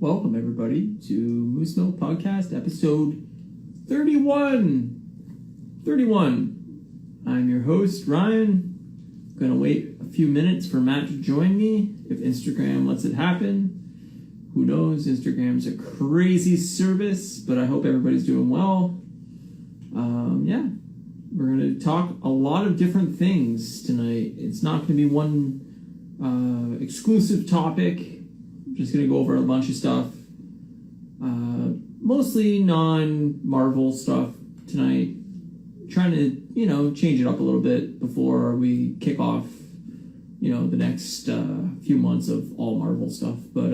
Welcome, everybody, to Moose Milk Podcast, episode 31. 31. I'm your host, Ryan. Gonna wait a few minutes for Matt to join me, if Instagram lets it happen. Who knows? Instagram's a crazy service, but I hope everybody's doing well. We're gonna talk a lot of different things tonight. It's not gonna be one exclusive topic. Just going to go over a bunch of stuff, mostly non-Marvel stuff tonight. Trying to, change it up a little bit before we kick off, the next few months of all Marvel stuff. But,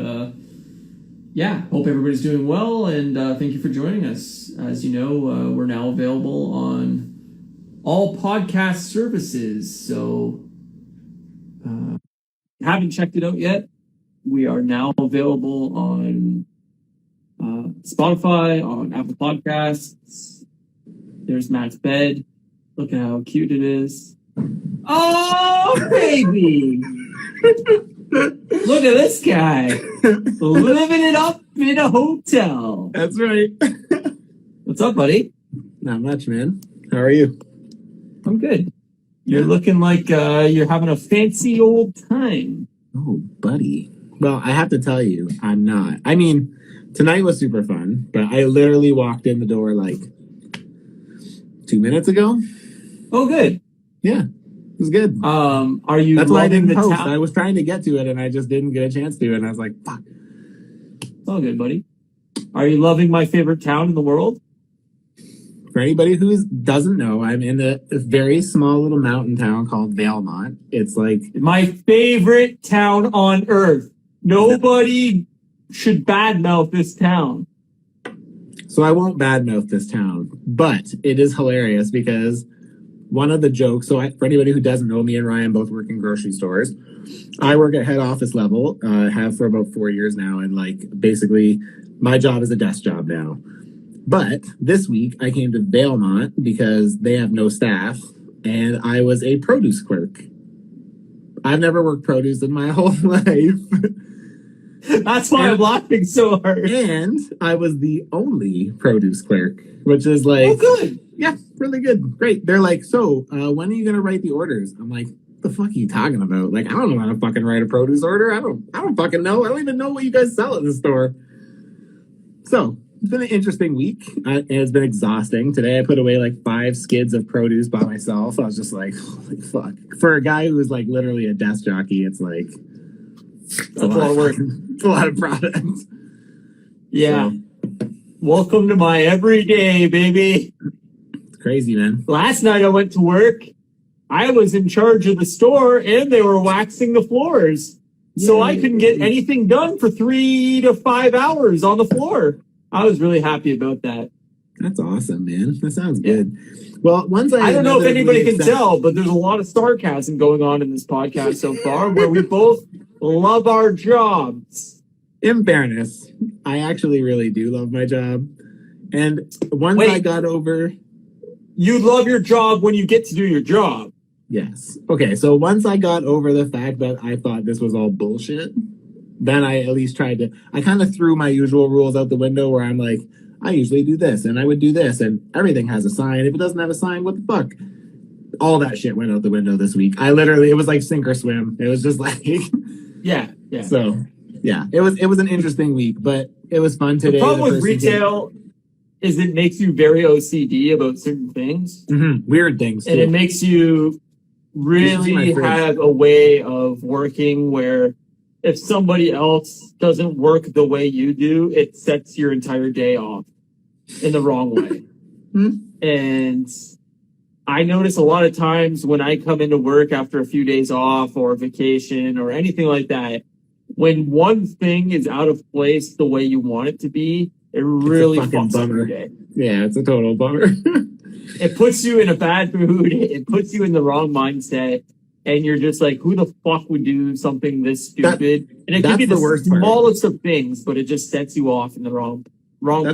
hope everybody's doing well, and thank you for joining us. As you know, we're now available on all podcast services, so haven't checked it out yet. We are now available on Spotify, on Apple Podcasts. There's Matt's bed. Look at how cute it is. Oh, baby! Look at this guy. Living it up in a hotel. That's right. What's up, buddy? Not much, man. How are you? I'm good. You're looking like you're having a fancy old time. Oh, buddy. Well, I have to tell you, I'm not. I mean, tonight was super fun, but I literally walked in the door like 2 minutes ago. Oh, good. Yeah, it was good. Are you? That's why I didn't post. town? I was trying to get to it, and I just didn't get a chance to. And I was like, "Fuck." It's all good, buddy. Are you loving my favorite town in the world? For anybody who doesn't know, I'm in a very small little mountain town called Valemont. It's like my favorite town on earth. Nobody should badmouth this town. So I won't badmouth this town, but it is hilarious because one of the jokes, for anybody who doesn't know, me and Ryan both work in grocery stores. I work at head office level, have for about 4 years now, and basically my job is a desk job now. But this week I came to Valemont because they have no staff, and I was a produce clerk. I've never worked produce in my whole life. That's why I'm laughing so hard. And I was the only produce clerk, which is like, oh, good. Yeah, really good. Great. They're like, so when are you going to write the orders? I'm like, the fuck are you talking about? Like, I don't know how to fucking write a produce order. I don't fucking know. I don't even know what you guys sell at the store. So it's been an interesting week. And it's been exhausting. Today I put away like 5 skids of produce by myself. I was just like, holy fuck. For a guy who is like literally a desk jockey, it's like, that's a lot of work. It's a lot of product. Yeah. So, welcome to my everyday, baby. It's crazy, man. Last night I went to work. I was in charge of the store, and they were waxing the floors. Yay. So I couldn't get anything done for 3 to 5 hours on the floor. I was really happy about that. That's awesome, man. That sounds good. Well, I don't know if anybody can tell, but there's a lot of sarcasm going on in this podcast so far, where we both love our jobs. In fairness, I actually really do love my job. And once I got over... You love your job when you get to do your job. Yes. Okay, so once I got over the fact that I thought this was all bullshit, then I at least tried to... I kind of threw my usual rules out the window where I'm like, I usually do this, and I would do this, and everything has a sign. If it doesn't have a sign, what the fuck? All that shit went out the window this week. It was like sink or swim. It was just like... Yeah. So, yeah, it was an interesting week, but it was fun today. The problem with retail is it makes you very OCD about certain things. Mm-hmm. Weird things, too. And it makes you really have a way of working where if somebody else doesn't work the way you do, it sets your entire day off in the wrong way. And I notice a lot of times when I come into work after a few days off or vacation or anything like that, when one thing is out of place the way you want it to be, it really fucks up your day. Yeah, it's a total bummer. It puts you in a bad mood. It puts you in the wrong mindset. And you're just like, who the fuck would do something this stupid? And it could be the smallest of things, but it just sets you off in the wrong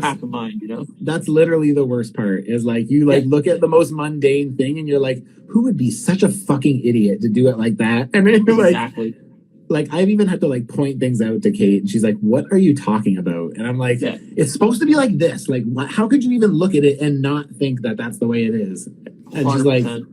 path of mind, That's literally the worst part, is like you look at the most mundane thing and you're like, who would be such a fucking idiot to do it like that? And then you're exactly. like I've even had to like point things out to Kate, and she's like, "What are you talking about?" And I'm like, Yeah. "It's supposed to be like this. Like, how could you even look at it and not think that that's the way it is?" And she's like, 100%.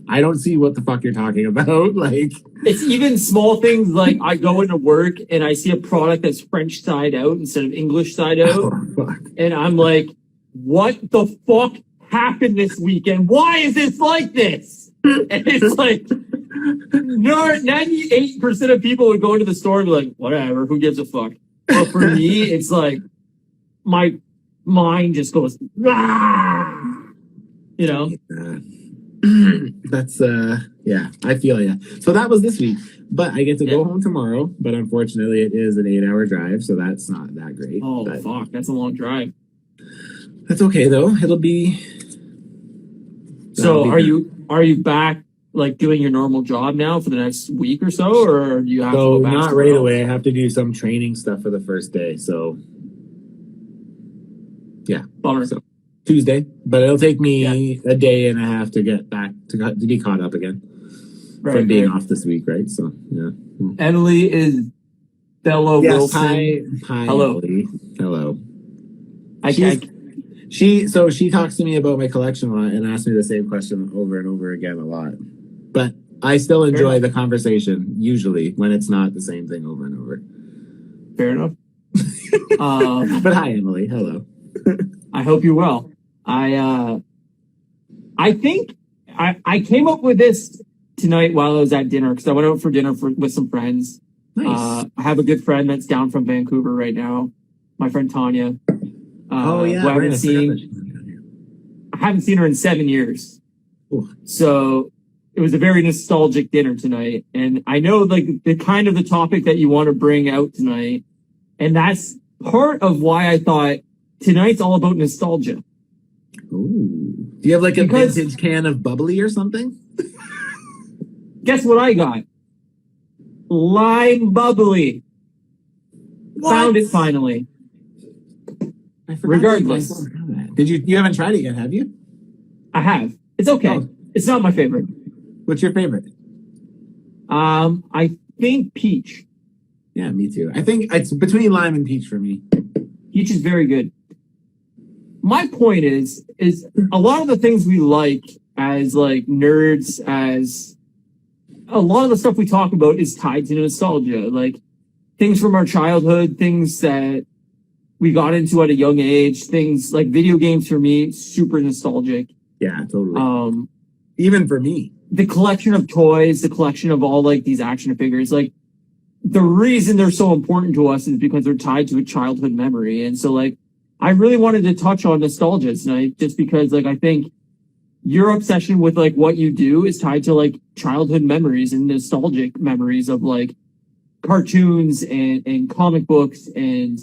"I don't see what the fuck you're talking about." Like, it's even small things like I go into work and I see a product that's French side out instead of English side out, oh, fuck. and I'm like, "What the fuck happened this weekend? Why is this like this?" And it's like, no, 98% of people would go into the store and be like, "Whatever, who gives a fuck?" But for me, it's like my mind just goes, "Ah!" You know. That's yeah, I feel you. So that was this week, but I get to go home tomorrow. But unfortunately, it is an 8-hour drive, so that's not that great. Oh but fuck, that's a long drive. That's okay though. It'll be. So are you back like doing your normal job now for the next week or so, or do you have to go back? Not right away. I have to do some training stuff for the first day. So yeah, bummer. So Tuesday, but it'll take me a day and a half to get back to be caught up again from being off this week, right? So yeah. Emily is Bella Wilson. Hi, hello. Emily. Hello. She talks to me about my collection a lot and asks me the same question over and over again a lot. But I still enjoy the conversation, usually, when it's not the same thing over and over. Fair enough. But hi, Emily. Hello. I hope you're well. I think I came up with this tonight while I was at dinner, because I went out for dinner with some friends. Nice. I have a good friend that's down from Vancouver right now, my friend Tanya. Who I haven't seen. I haven't seen her in 7 years. Ooh. So it was a very nostalgic dinner tonight. And I know like the kind of the topic that you want to bring out tonight. And that's part of why I thought tonight's all about nostalgia. Ooh. Do you have like a vintage can of bubbly or something? Guess what I got? Lime bubbly. What? Found it finally. Regardless. Did you haven't tried it yet, have you? I have. It's okay. Oh. It's not my favorite. What's your favorite? I think peach. Yeah, me too. I think it's between lime and peach for me. Peach is very good. My point is a lot of the things we like as like nerds, as a lot of the stuff we talk about is tied to nostalgia. Like things from our childhood, things that we got into at a young age, things like video games for me, super nostalgic. Yeah, totally. Even for me. The collection of toys, the collection of all like these action figures, like the reason they're so important to us is because they're tied to a childhood memory. And so like, I really wanted to touch on nostalgia tonight just because like, I think your obsession with like what you do is tied to like childhood memories and nostalgic memories of like cartoons and comic books and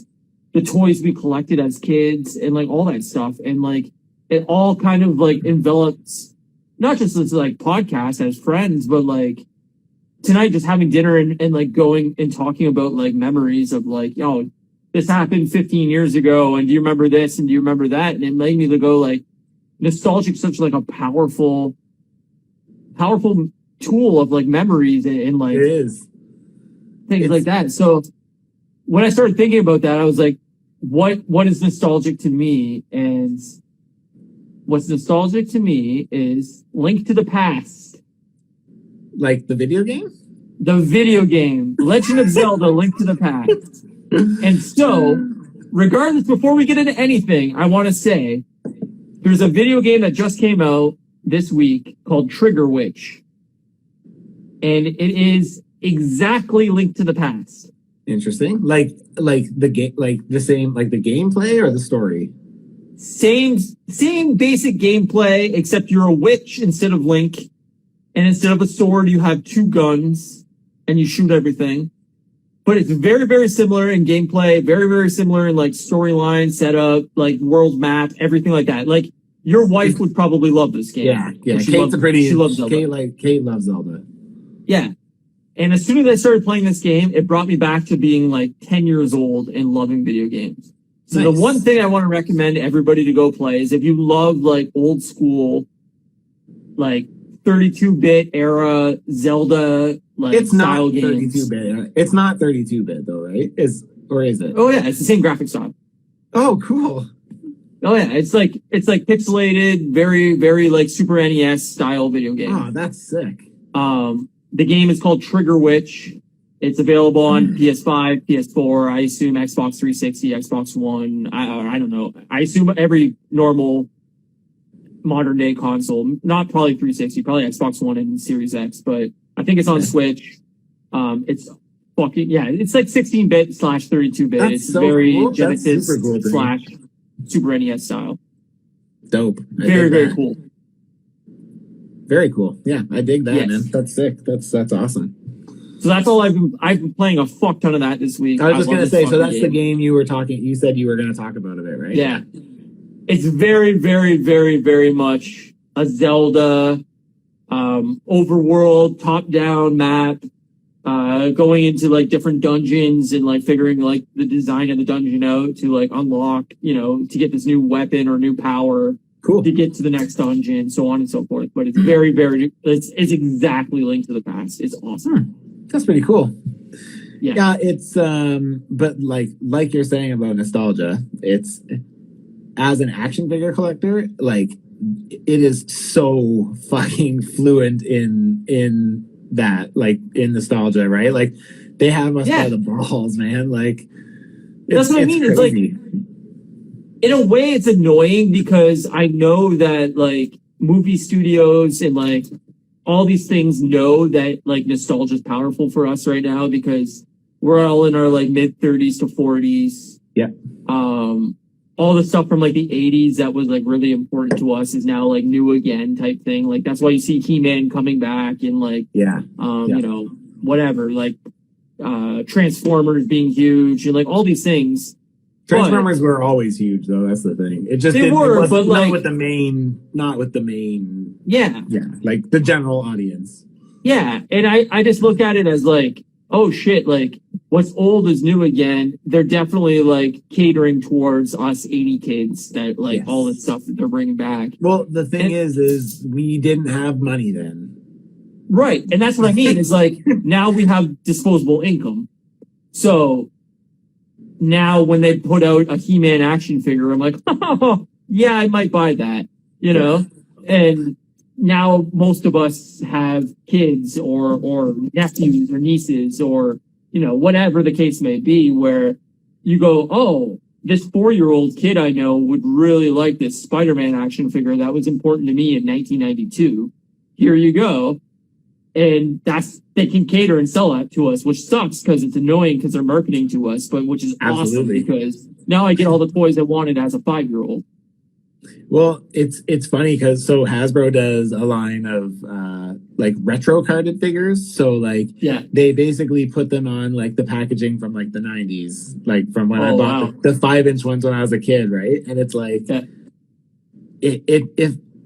the toys we collected as kids and like all that stuff. And like, it all kind of like envelops not just as like podcasts as friends, but like tonight just having dinner and like going and talking about like memories of like, yo, this happened 15 years ago. And do you remember this? And do you remember that? And it made me to go like, nostalgic, such like a powerful tool of like memories and like it is. Things like that. So when I started thinking about that, I was like, what is nostalgic to me? And what's nostalgic to me is Link to the Past. Like the video game? The video game. Legend of Zelda, Link to the Past. And so, regardless, before we get into anything, I want to say there's a video game that just came out this week called Trigger Witch. And it is exactly Link to the Past. Interesting. Like the game, like the same, like the gameplay or the story? Same basic gameplay, except you're a witch instead of Link. And instead of a sword, you have two guns and you shoot everything. But it's very, very similar in gameplay, very, very similar in like storyline, setup, like world map, everything like that. Like your wife would probably love this game. Yeah. She loves Zelda. Kate loves Zelda. Yeah. And as soon as I started playing this game, it brought me back to being like 10 years old and loving video games. So the one thing I want to recommend everybody to go play is if you love like old school, like 32-bit era Zelda like It's not style games. 32-bit. It's not 32-bit though, right? Is it? Oh yeah, it's the same graphic style. Oh, cool. Oh yeah, it's like pixelated, very very like Super NES style video game. Oh, that's sick. The game is called Trigger Witch. It's available on PS5, PS4. I assume Xbox 360, Xbox One. I don't know. I assume every normal modern day console. Not probably 360, probably Xbox One and Series X. But I think it's on Switch. It's fucking It's like 16-bit / 32-bit. It's so very cool. Genesis Cool / Super NES style. Dope. Very cool. Very cool. Yeah, I dig that, Yes. man. That's sick. That's awesome. So that's all I've been playing a fuck ton of that this week. I was just gonna say, so that's game. the game you said you were gonna talk about a bit, right? Yeah. It's very, very, very, very much a Zelda overworld, top-down map, going into like different dungeons and like figuring like the design of the dungeon out to like unlock, to get this new weapon or new power. Cool. To get to the next dungeon, so on and so forth. But it's very, very, it's exactly Link to the Past. It's awesome. That's pretty cool. Yeah, it's but like you're saying about nostalgia, it's as an action figure collector, like it is so fucking fluent in that, like in nostalgia, right? Like they have us by the balls, man. Like that's what I mean. Crazy. It's like, in a way, it's annoying because I know that like movie studios and like all these things know that like nostalgia is powerful for us right now because we're all in our like mid 30s to 40s. Yeah. All the stuff from like the 80s that was like really important to us is now like new again type thing. Like that's why you see Heman coming back and like whatever, like Transformers being huge and like all these things. Transformers were always huge, though. That's the thing. It just but like not with the main. Yeah, like the general audience. Yeah, and I just look at it as like, oh shit, like what's old is new again. They're definitely like catering towards us 80 kids that like all the stuff that they're bringing back. Well, the thing is we didn't have money then. Right, and that's what I mean. It's like now we have disposable income, so. Now, when they put out a He-Man action figure, I'm like, oh, yeah, I might buy that, And now most of us have kids or nephews or nieces or, whatever the case may be, where you go, oh, this 4-year-old kid I know would really like this Spider-Man action figure that was important to me in 1992. Here you go. And they can cater and sell that to us, which sucks because it's annoying because they're marketing to us, but which is awesome because now I get all the toys I wanted as a 5-year-old. Well, it's funny because Hasbro does a line of like retro carded figures. So like they basically put them on like the packaging from like the 90s, like from when I bought the 5-inch ones when I was a kid, right? And it's like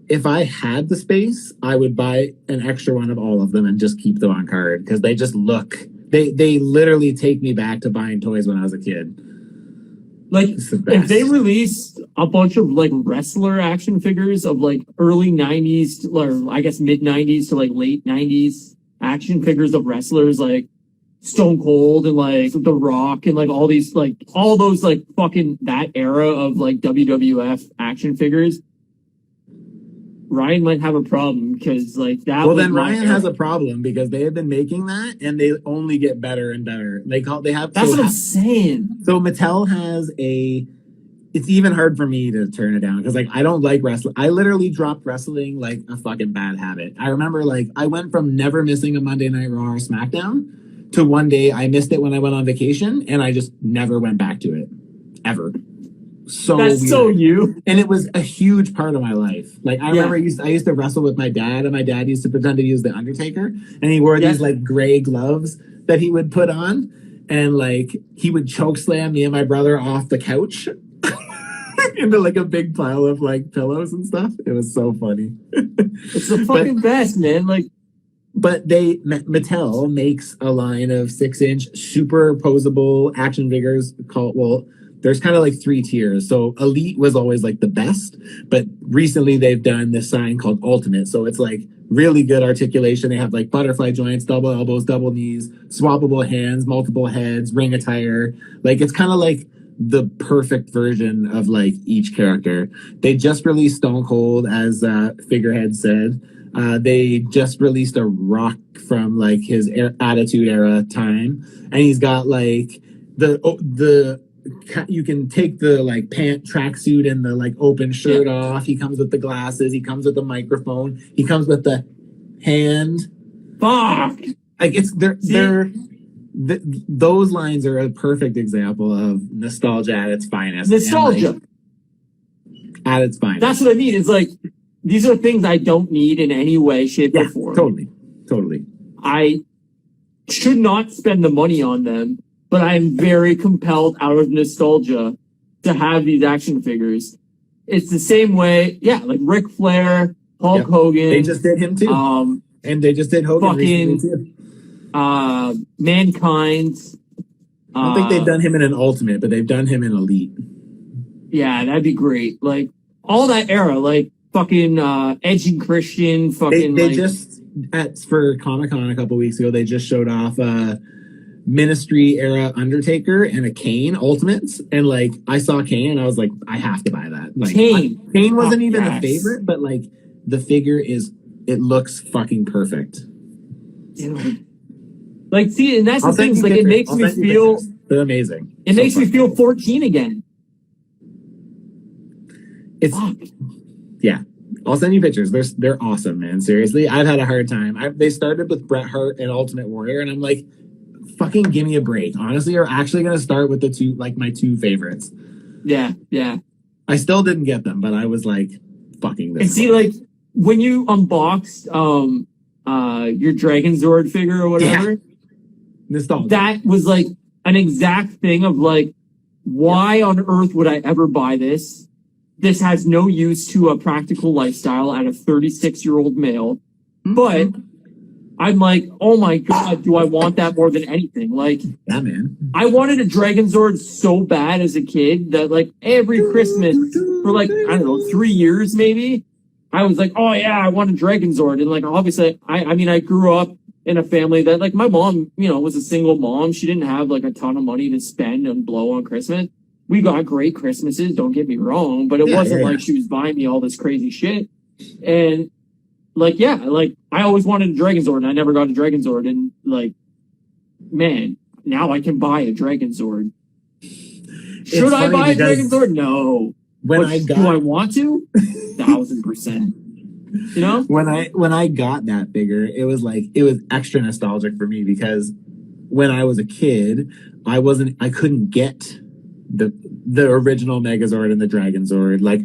if I had the space, I would buy an extra one of all of them and just keep them on card because they just they literally take me back to buying toys when I was a kid. Like if they released a bunch of like wrestler action figures of like early 90s or I guess mid 90s to like late 90s action figures of wrestlers like Stone Cold and like The Rock and like all these like all those like fucking that era of like WWF action figures. Ryan might have a problem because like that. Well, then Ryan has a problem because they have been making that and they only get better and better. They have. That's what I'm saying. So Mattel has it's even hard for me to turn it down because like I don't like wrestling. I literally dropped wrestling like a fucking bad habit. I remember like I went from never missing a Monday Night Raw or SmackDown to one day I missed it when I went on vacation and I just never went back to it ever. So that's weird. So you. And it was a huge part of my life. Like I remember I used to wrestle with my dad and my dad used to pretend he was the Undertaker and he wore these like gray gloves that he would put on and like he would choke slam me and my brother off the couch into like a big pile of like pillows and stuff. It was so funny. It's the fucking best, man. Like but Mattel makes a line of 6-inch superposable action figures called there's kind of like three tiers. So Elite was always like the best, but recently they've done this sign called Ultimate. So it's like really good articulation. They have like butterfly joints, double elbows, double knees, swappable hands, multiple heads, ring attire. Like it's kind of like the perfect version of like each character. They just released Stone Cold, as Figurehead said. They just released a Rock from like his Attitude Era time, and he's got like the you can take the like pant tracksuit and the like open shirt off. He comes with the glasses. He comes with the microphone. He comes with the hand. Fuck. Like it's those lines are a perfect example of nostalgia at its finest. Nostalgia like, at its finest. That's what I mean. It's like these are things I don't need in any way, shape, or form. Totally. I should not spend the money on them, but I'm very compelled out of nostalgia to have these action figures. It's the same way, like Ric Flair, Hulk Hogan. They just did him too. And they just did Hogan recently too. Mankind. I don't think they've done him in an Ultimate, but they've done him in Elite. Yeah, that'd be great. Like all that era, like fucking Edge and Christian, fucking. They just for Comic-Con a couple weeks ago, they just showed off Ministry era Undertaker and a Kane Ultimates, and like I saw Kane and I was like, I have to buy that. Like Kane wasn't even a favorite, but like the figure it looks fucking perfect. Like, see, and that's the thing. Like, it makes me feel. They're amazing. It makes me feel 14 again. Yeah. I'll send you pictures. They're awesome, man. Seriously, I've had a hard time. They started with Bret Hart and Ultimate Warrior, and I'm like, fucking give me a break. Honestly, we're actually gonna start with the two, like my two favorites. Yeah. I still didn't get them, but I was like, fucking this. And see, like when you unboxed your Dragon Zord figure or whatever, nostalgia. That was like an exact thing of like, why on earth would I ever buy this? This has no use to a practical lifestyle at a 36-year-old male. Mm-hmm. But I'm like, oh my God, do I want that more than anything? Like, yeah, man. I wanted a Dragon Zord so bad as a kid that like every Christmas for like, I don't know, 3 years maybe, I was like, oh yeah, I want a Dragon Zord. And like, obviously, I mean, I grew up in a family that like my mom, was a single mom. She didn't have like a ton of money to spend and blow on Christmas. We got great Christmases, don't get me wrong, but it wasn't like she was buying me all this crazy shit. And like, I always wanted a Dragon Zord and I never got a Dragon Zord. And like, man, now I can buy a Dragon Zord. Should I buy a Dragon Zord? No. Do I want to? 1000%. When I got that figure, it was extra nostalgic for me because when I was a kid, I couldn't get the original Megazord and the Dragon Zord. Like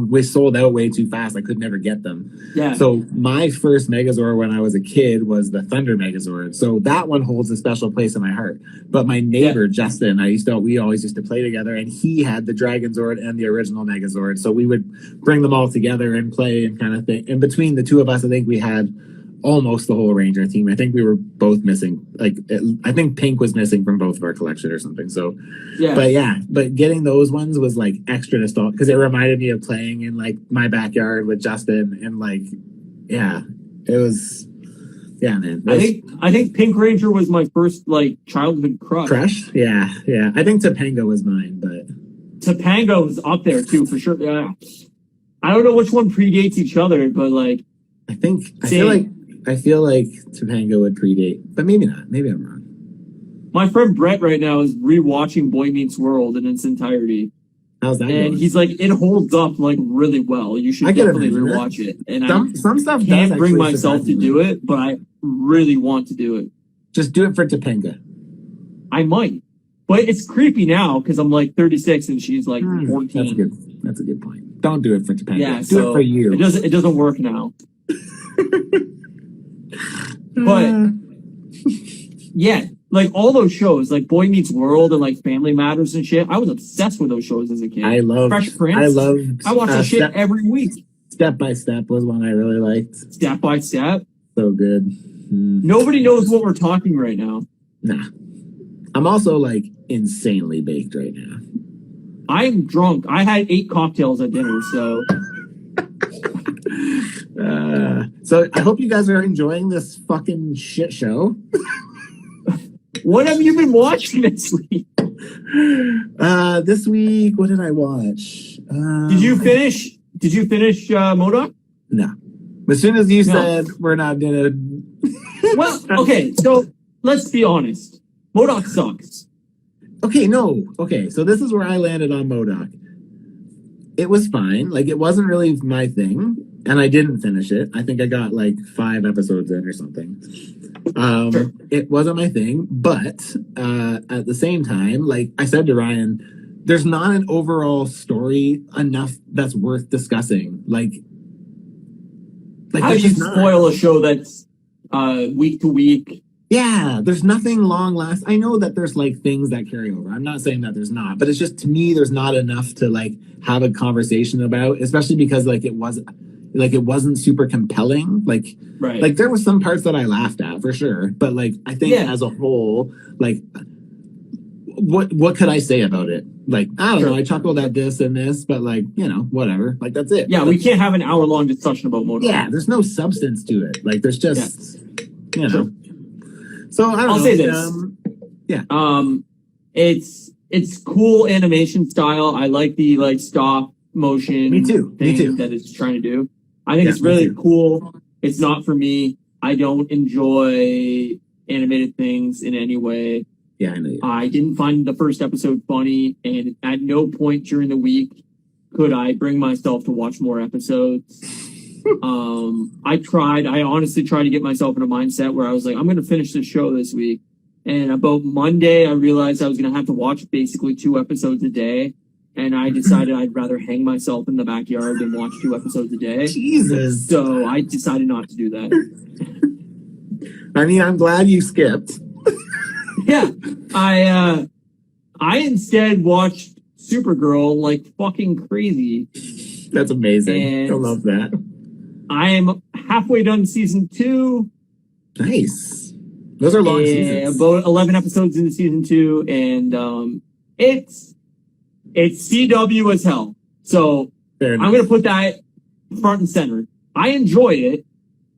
we sold out way too fast. I could never get them. Yeah. So my first Megazord when I was a kid was the Thunder Megazord. So that one holds a special place in my heart. But my neighbor Justin, we always used to play together, and he had the Dragon Zord and the original Megazord. So we would bring them all together and play and kind of thing. And between the two of us, I think we had almost the whole Ranger team. I think we were both missing. I think Pink was missing from both of our collection or something. So, but getting those ones was like extra nostalgic because it reminded me of playing in like my backyard with Justin and like, it was, man. I think Pink Ranger was my first like childhood crush. Yeah. I think Topanga was mine, but Topanga was up there too for sure. Yeah, I don't know which one predates each other, but like, I feel like Topanga would predate, but maybe not. Maybe I'm wrong. My friend Brett right now is rewatching Boy Meets World in its entirety. How's that going? And he's like, it holds up like really well. You should definitely rewatch it. And some stuff can't bring myself to do it, but I really want to do it. Just do it for Topanga. I might. But it's creepy now because I'm like 36 and she's like 14. That's a good point. Don't do it for Topanga. Yeah, do it for you. It doesn't work now. But like all those shows, like Boy Meets World and like Family Matters and shit, I was obsessed with those shows as a kid. I love Fresh Prince. I watched that shit every week. Step by Step was one I really liked. Step by Step, so good. Nobody knows what we're talking right now. Nah, I'm also like insanely baked right now. I'm drunk. I had 8 cocktails at dinner, so. So I hope you guys are enjoying this fucking shit show. What have you been watching this week? This week, what did I watch? Did you finish MODOK? No. As soon as you said we're not gonna. Well, okay, so let's be honest. MODOK sucks. Okay, no. Okay, so this is where I landed on MODOK. It was fine. Like, it wasn't really my thing, and I didn't finish it. I think I got like 5 episodes in or something. Sure. It wasn't my thing, but at the same time, like I said to Ryan, there's not an overall story enough that's worth discussing. Like how do you spoil a show that's week to week? Yeah, there's nothing long last. I know that there's like things that carry over. I'm not saying that there's not, but it's just, to me, there's not enough to like have a conversation about, especially because like it wasn't super compelling. Like, right. Like there were some parts that I laughed at for sure, but like I think as a whole, like what could I say about it? Like, I don't know. I chuckled at this and this, but like, whatever. Like, that's it. Yeah, we can't have an hour-long discussion about MODOK. Yeah, there's no substance to it. Like, there's just, Sure. So I don't know. I'll say this. It's cool animation style. I like the like stop motion thing that it's trying to do. I think it's really cool. It's not for me. I don't enjoy animated things in any way. Yeah, I know. I didn't find the first episode funny, and at no point during the week could I bring myself to watch more episodes. I honestly tried to get myself in a mindset where I was like, I'm going to finish this show this week. And about Monday, I realized I was going to have to watch basically 2 episodes a day. And I decided I'd rather hang myself in the backyard than watch 2 episodes a day. Jesus. So I decided not to do that. I mean, I'm glad you skipped. Yeah. I instead watched Supergirl like fucking crazy. That's amazing. And I love that. I am halfway done season 2. Nice. Those are long seasons. About 11 episodes into season 2, and it's CW as hell. So I'm going to put that front and center. I enjoy it,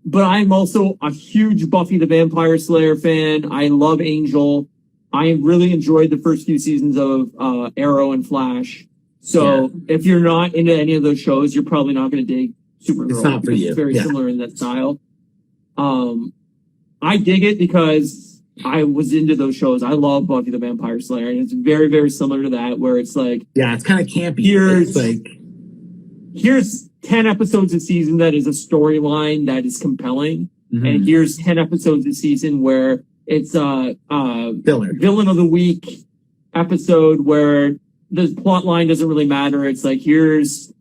but I'm also a huge Buffy the Vampire Slayer fan. I love Angel. I really enjoyed the first few seasons of Arrow and Flash. So if you're not into any of those shows, you're probably not going to dig Supergirl. It's not for you. It's very similar in that style. I dig it because I was into those shows. I love Buffy the Vampire Slayer, and it's very, very similar to that, where it's like, it's kind of campy. Here's 10 episodes a season that is a storyline that is compelling, and here's 10 episodes a season where it's a villain of the week episode where the plot line doesn't really matter. It's like, here's,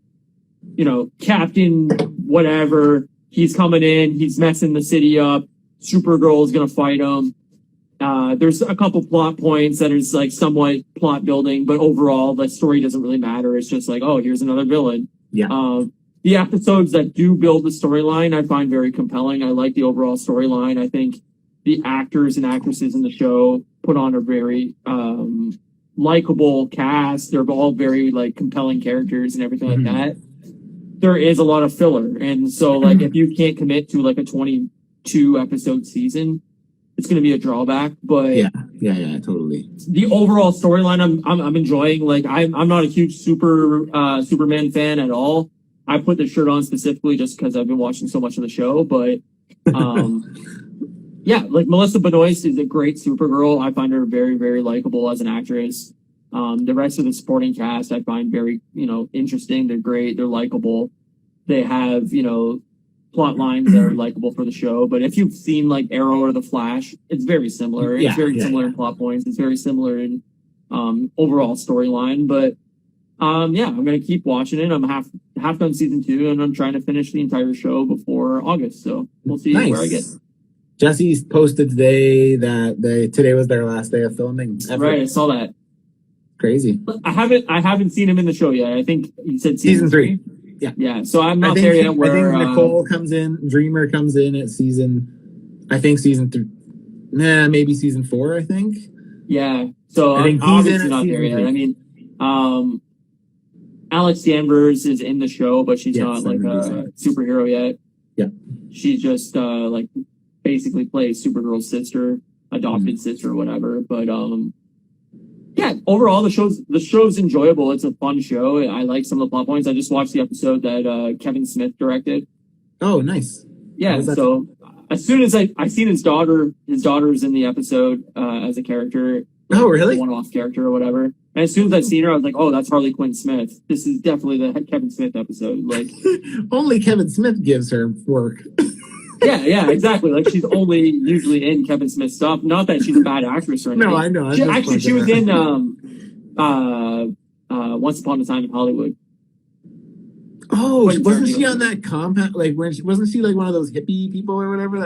Captain whatever, he's coming in, he's messing the city up, Supergirl is going to fight him. There's a couple plot points that is like somewhat plot building, but overall the story doesn't really matter. It's just like, oh, here's another villain. Yeah. The episodes that do build the storyline, I find very compelling. I like the overall storyline. I think the actors and actresses in the show put on a very likable cast. They're all very like compelling characters and everything like that. There is a lot of filler, and so like if you can't commit to like a 22 episode season, it's going to be a drawback. But yeah, totally. The overall storyline, I'm enjoying. Like I'm not a huge Superman fan at all. I put the shirt on specifically just because I've been watching so much of the show. But yeah, like Melissa Benoist is a great Supergirl. I find her very, very likable as an actress. The rest of the supporting cast I find very, interesting. They're great. They're likable. They have, plot lines that are likable for the show. But if you've seen like Arrow or The Flash, it's very similar. It's very similar in plot points. It's very similar in overall storyline. But I'm gonna keep watching it. I'm half done season 2, and I'm trying to finish the entire show before August. So we'll see where I get. Jesse's posted today that today was their last day of filming. Right, I saw that. Crazy. I haven't seen him in the show yet. I think you said season 3. Yeah. So I'm not there yet. Where I think Nicole comes in, Dreamer comes in at season 3. Maybe season 4. I think. Yeah. So I think he's obviously not there yet. 3. I mean, Alex Danvers is in the show, but she's not like a superhero yet. Yeah. She just like basically plays Supergirl's sister, adopted sister, or whatever. But yeah, overall the show's enjoyable. It's a fun show. I like some of the plot points. I just watched the episode that Kevin Smith directed. Oh, nice. Yeah, so as soon as I seen his daughter's in the episode as a character. Oh, really? One-off character or whatever. And as soon as I seen her, I was like, "Oh, that's Harley Quinn Smith. This is definitely the Kevin Smith episode." Like, only Kevin Smith gives her work. yeah, exactly. Like, she's only usually in Kevin Smith stuff. Not that she's a bad actress or anything. No, I know. She was in Once Upon a Time in Hollywood. Oh, wasn't she on that compound? Like, wasn't she like one of those hippie people or whatever?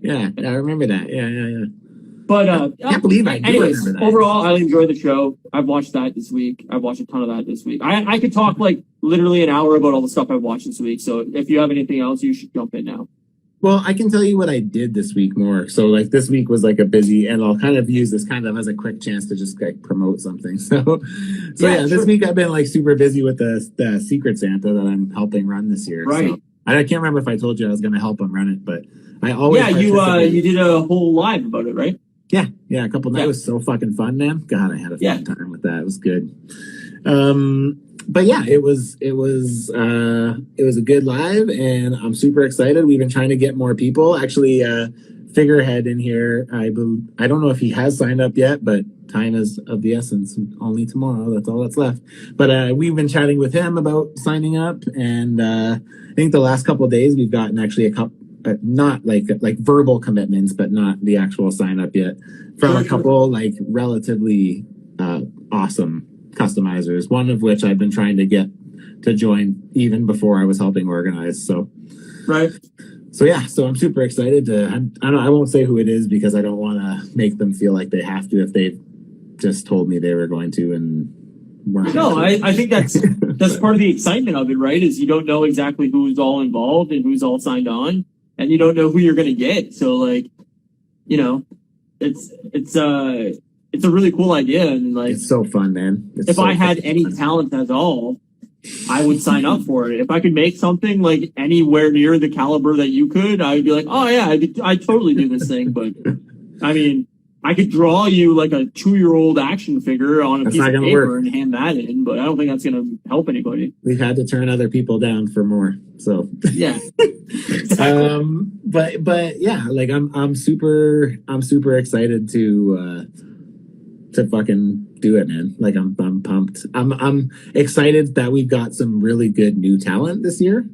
Yeah, I remember that. Yeah. But I can't believe I do remember that. Overall, I enjoyed the show. I've watched that this week. I've watched a ton of that this week. I could talk like literally an hour about all the stuff I've watched this week. So if you have anything else, you should jump in now. Well, I can tell you what I did this week more. So like this week was like a busy, and I'll kind of use this kind of as a quick chance to just like promote something. So this week I've been like super busy with the Secret Santa that I'm helping run this year. Right. So I can't remember if I told you I was going to help him run it, but I always you did a whole live about it, right? Yeah, a couple nights. It was so fucking fun, man. God, I had a fun time with that. It was good. But yeah, it was a good live, and I'm super excited. We've been trying to get more people. Actually, Figurehead in here, I don't know if he has signed up yet, but time is of the essence. Only tomorrow. That's all that's left. But we've been chatting with him about signing up, and I think the last couple of days we've gotten actually a couple. Not like verbal commitments, but not the actual sign up yet from a couple like relatively awesome customizers. One of which I've been trying to get to join even before I was helping organize. So I'm super excited to. I won't say who it is because I don't want to make them feel like they have to if they just told me they were going to and weren't. No, I think that's part of the excitement of it, right? Is you don't know exactly who's all involved and who's all signed on. And you don't know who you're going to get. So like, it's a really cool idea. And like, it's so fun, man. If I had any talent at all, I would sign up for it. If I could make something like anywhere near the caliber that you could, I would be like, oh yeah, I'd totally do this thing. But I mean, I could draw you like a 2-year-old action figure on a piece of paper and hand that in, but I don't think that's going to help anybody. We've had to turn other people down for more. So yeah. Exactly. But yeah, like I'm super excited to fucking do it, man. Like I'm pumped. I'm excited that we've got some really good new talent this year.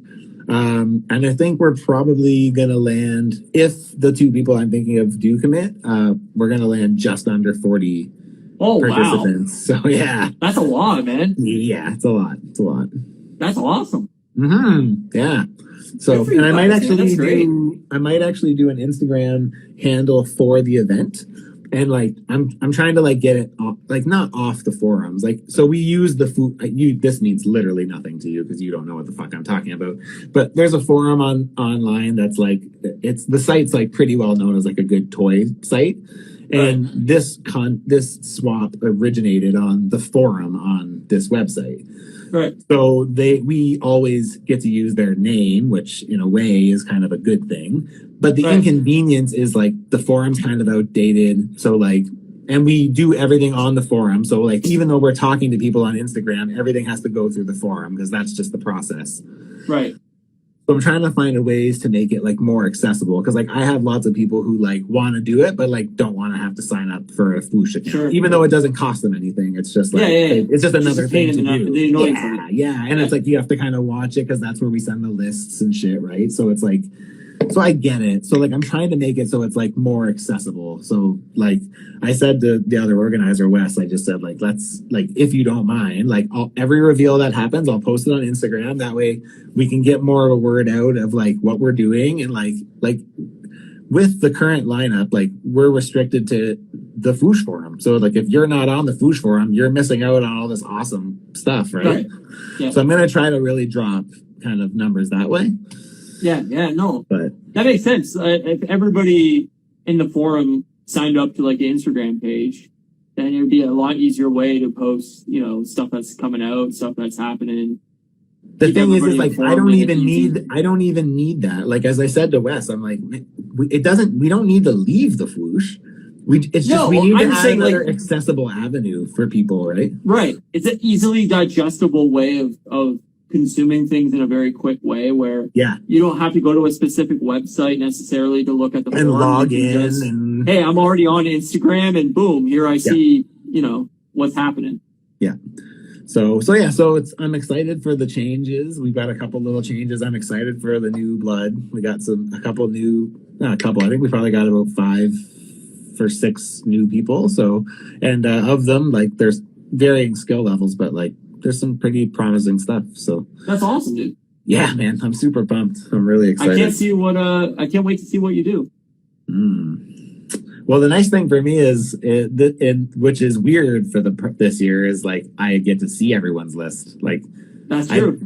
And I think we're probably gonna land, if the 2 people I'm thinking of do commit, we're gonna land just under 40 participants. Wow. So yeah, that's a lot, man. Yeah, it's a lot. That's awesome. Yeah. So, and I might actually do an Instagram handle for the event. And like, I'm trying to like get it off, like not off the forums. Like, so we use the food. This means literally nothing to you because you don't know what the fuck I'm talking about. But there's a forum online that's like, the site's like pretty well known as like a good toy site. And this swap originated on the forum on this website. Right. So we always get to use their name, which in a way is kind of a good thing. But the inconvenience is like the forum's kind of outdated. So like, and we do everything on the forum. So like, even though we're talking to people on Instagram, everything has to go through the forum because that's just the process. Right. So I'm trying to find ways to make it like more accessible because like I have lots of people who like want to do it but like don't want to have to sign up for a Foosh account, even though it doesn't cost them anything. It's just like it's just another thing to do. Yeah, and it's like you have to kind of watch it because that's where we send the lists and shit, right? So it's like, so I get it. So like I'm trying to make it so it's like more accessible. So like I said to the other organizer, Wes, I just said like, let's like, if you don't mind, like every reveal that happens, I'll post it on Instagram. That way we can get more of a word out of like what we're doing. And like with the current lineup, like we're restricted to the Foosh forum. So like if you're not on the Foosh forum, you're missing out on all this awesome stuff, right? Yeah. So I'm going to try to really drop kind of numbers that way. Yeah, no. But that makes sense. If everybody in the forum signed up to like the Instagram page, then it would be a lot easier way to post, stuff that's coming out, stuff that's happening. The thing is like I don't even need that. Like as I said to Wes, I'm like, we don't need to leave the Fwoosh. We need to have another accessible avenue for people, right? Right. It's an easily digestible way of consuming things in a very quick way where you don't have to go to a specific website necessarily to look at the and form. Log in. Hey, I'm already on Instagram and boom, here I see, what's happening. Yeah. So I'm excited for the changes. We've got a couple little changes. I'm excited for the new blood. We got not a couple. I think we probably got about 5 or 6 new people. So, and of them, like there's varying skill levels, but like there's some pretty promising stuff. So that's awesome, dude. Yeah, man, I'm super pumped. I'm really excited. I can't wait to see what you do. Well, the nice thing for me is, which is weird for this year, is like I get to see everyone's list. Like that's true.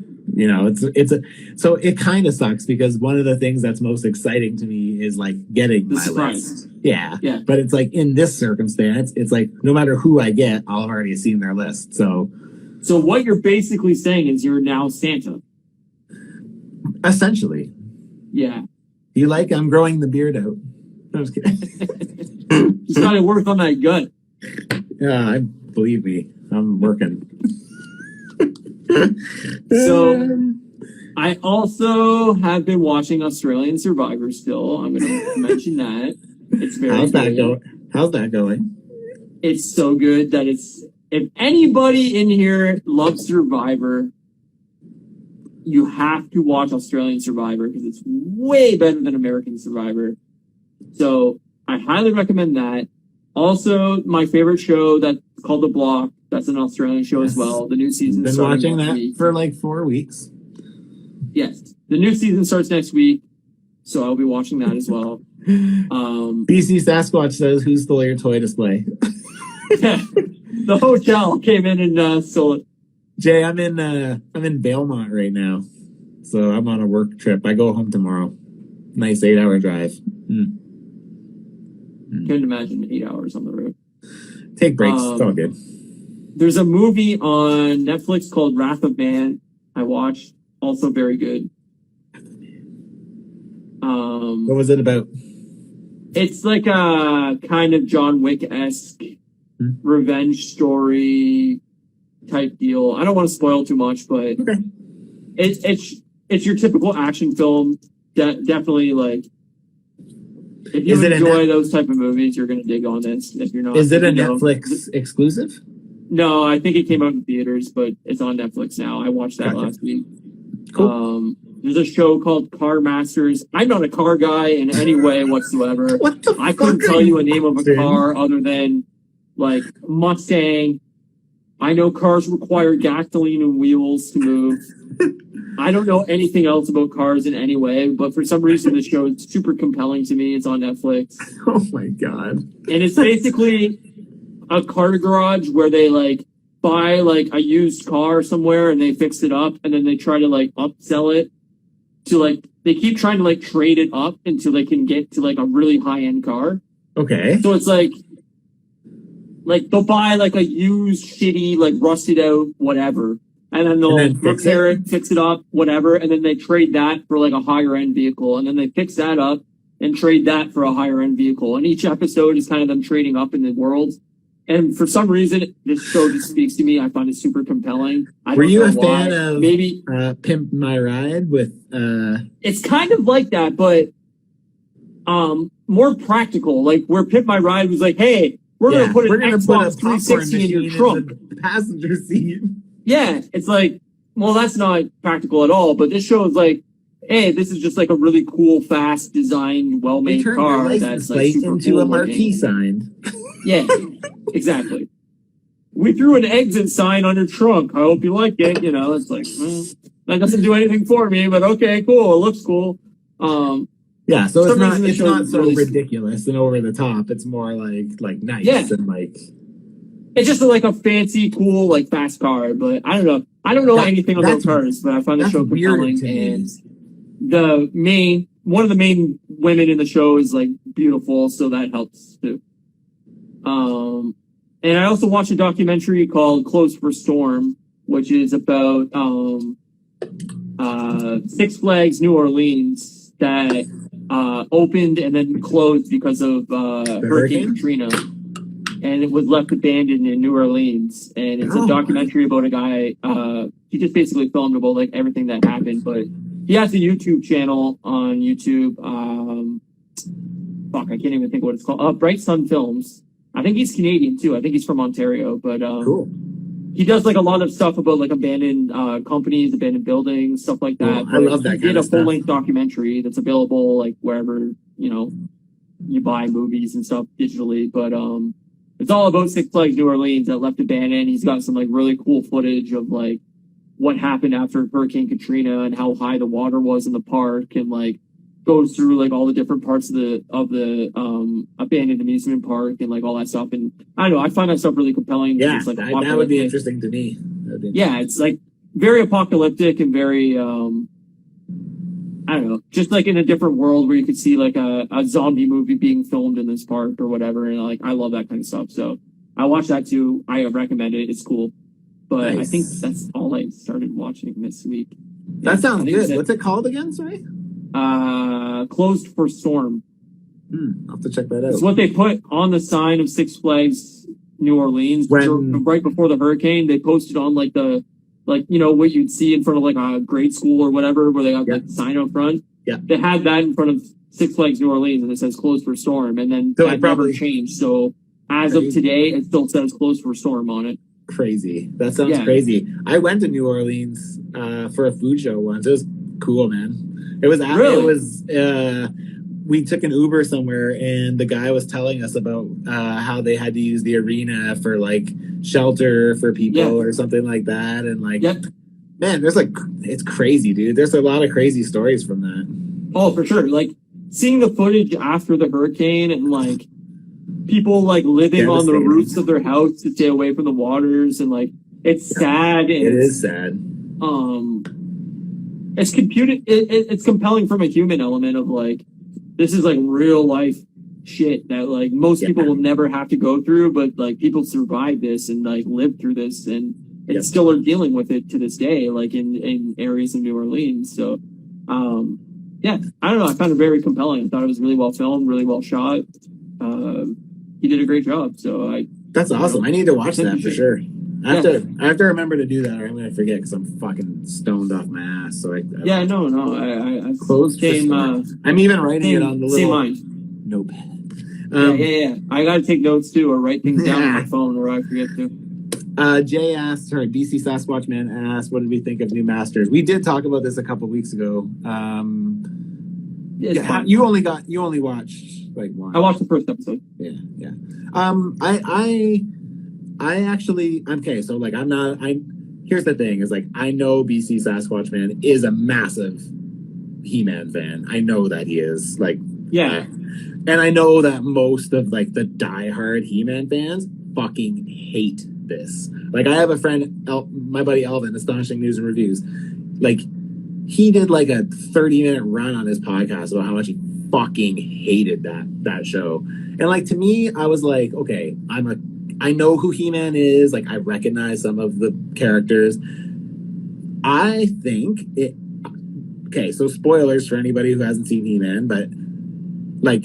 So it kind of sucks because one of the things that's most exciting to me is like getting my list. Yeah. But it's like in this circumstance, it's like no matter who I get, I'll have already seen their list. So what you're basically saying is you're now Santa. Essentially. Yeah. I'm growing the beard out. I was kidding. Just gotta work on that gut. Yeah, believe me, I'm working. So, I also have been watching Australian Survivor still. I'm going to mention that. It's very good. How's that going? It's so good that if anybody in here loves Survivor, you have to watch Australian Survivor because it's way better than American Survivor. So I highly recommend that. Also, my favorite show that's called The Block. That's an Australian show as well. The new season. Been watching that for like 4 weeks. Yes, the new season starts next week, so I'll be watching that as well. BC Sasquatch says, "Who stole your toy display?" The hotel came in and stole it. Jay, I'm in Valemont right now, so I'm on a work trip. I go home tomorrow. Nice 8-hour drive. Can't imagine 8 hours on the road. Take breaks. It's all good. There's a movie on Netflix called Wrath of Man. I watched. Also very good. What was it about? It's like a kind of John Wick-esque revenge story type deal. I don't want to spoil too much, but it's your typical action film. Definitely like if you enjoy those type of movies, you're gonna dig on this. If you're not, is it a Netflix exclusive? No, I think it came out in theaters, but it's on Netflix now. I watched that last week. Cool. There's a show called Car Masters. I'm not a car guy in any way whatsoever. I couldn't tell you a name of a car other than like Mustang. I know cars require gasoline and wheels to move. I don't know anything else about cars in any way, but for some reason the show is super compelling to me. It's on Netflix. Oh my god. And it's basically a car garage where they like buy like a used car somewhere and they fix it up and then they try to like upsell it to like they keep trying to like trade it up until they can get to like a really high end car. Okay. So it's like they'll buy like a used shitty like rusted out whatever and then they'll repair it, fix it up, whatever, and then they trade that for like a higher end vehicle and then they fix that up and trade that for a higher end vehicle. And each episode is kind of them trading up in the world. And for some reason, this show just speaks to me. I find it super compelling. Were you a fan of maybe Pimp My Ride with? It's kind of like that, but more practical. Like where Pimp My Ride was like, "Hey, we're gonna put an Xbox 360 in your trunk, in the passenger seat." Yeah, it's like, well, that's not practical at all. But this show is like, hey, this is just like a really cool, fast designed, well-made car that's like super into cool a marquee sign. Yeah, exactly. We threw an exit sign on your trunk. I hope you like it. You know, it's like, that doesn't do anything for me, but okay, cool. It looks cool. Yeah, so it's not so ridiculous and over the top. It's more like nice and like. It's just like a fancy, cool, like fast car. But I don't know. I don't know anything about cars, but I find the show compelling. And one of the main women in the show is like beautiful, so that helps too. And I also watched a documentary called Closed for Storm, which is about Six Flags New Orleans that opened and then closed because of Hurricane Katrina. And it was left abandoned in New Orleans. And it's a documentary about a guy. He just basically filmed about like everything that happened. But he has a YouTube channel on YouTube. I can't even think what it's called. Bright Sun Films. I think he's Canadian too. I think he's from Ontario. But cool. He does like a lot of stuff about like abandoned companies, abandoned buildings, stuff like that. I love that. He did a full-length documentary that's available like wherever you buy movies and stuff digitally. But it's all about Six Flags New Orleans that left abandoned. He's got some like really cool footage of like what happened after Hurricane Katrina and how high the water was in the park, and like goes through like all the different parts of the abandoned amusement park and like all that stuff. And I don't know, I find that stuff really compelling. Yeah, it's, like, that would be interesting to me. Yeah, it's like very apocalyptic and very I don't know, just like in a different world where you could see like a zombie movie being filmed in this park or whatever. And like I love that kind of stuff. So I watched that too. I recommend it. It's cool. But nice. I think that's all I started watching this week. That sounds good. What's it called again? Sorry. Closed for Storm. I'll have to check that out. It's what they put on the sign of Six Flags New Orleans right before the hurricane. They posted on like the what you'd see in front of like a grade school or whatever, where they got the sign up front. Yeah, they had that in front of Six Flags New Orleans, and it says "Closed for Storm," and then that never changed. So as of today, it still says "Closed for Storm" on it. Crazy. That sounds crazy. I went to New Orleans for a food show once. It was cool, man. It was we took an Uber somewhere, and the guy was telling us about how they had to use the arena for like shelter for people or something like that. And like, man, there's like, it's crazy, dude. There's a lot of crazy stories from that. Oh, for sure. Like seeing the footage after the hurricane and like people like living on the roofs of their house to stay away from the waters, and like it's sad. It is sad. It's compelling from a human element of like, this is like real life shit that like most people will never have to go through, but like people survive this and like live through this and still are dealing with it to this day, like in areas of New Orleans. So, I don't know. I found it very compelling. I thought it was really well filmed, really well shot. He did a great job. So that's awesome. I need to watch that for sure. I have to remember to do that, or I'm going to forget because I'm fucking stoned off my ass. So I closed. I'm even writing it on the little notepad. I got to take notes too, or write things down on my phone, or I forget to. Jay asked, BC Sasquatch Man asked, what did we think of New Masters? We did talk about this a couple weeks ago. You only watched like one. I watched the first episode. Yeah. I actually, okay, so like here's the thing, is like I know BC Sasquatch Man is a massive He-Man fan. I know that he is, like, and I know that most of like the diehard He-Man fans fucking hate this. Like I have a friend, my buddy Elvin, Astonishing News and Reviews, like he did like a 30-minute run on his podcast about how much he fucking hated that show. And like to me, I was like, okay, I know who He-Man is. Like, I recognize some of the characters. I think it... Okay, so spoilers for anybody who hasn't seen He-Man, but, like...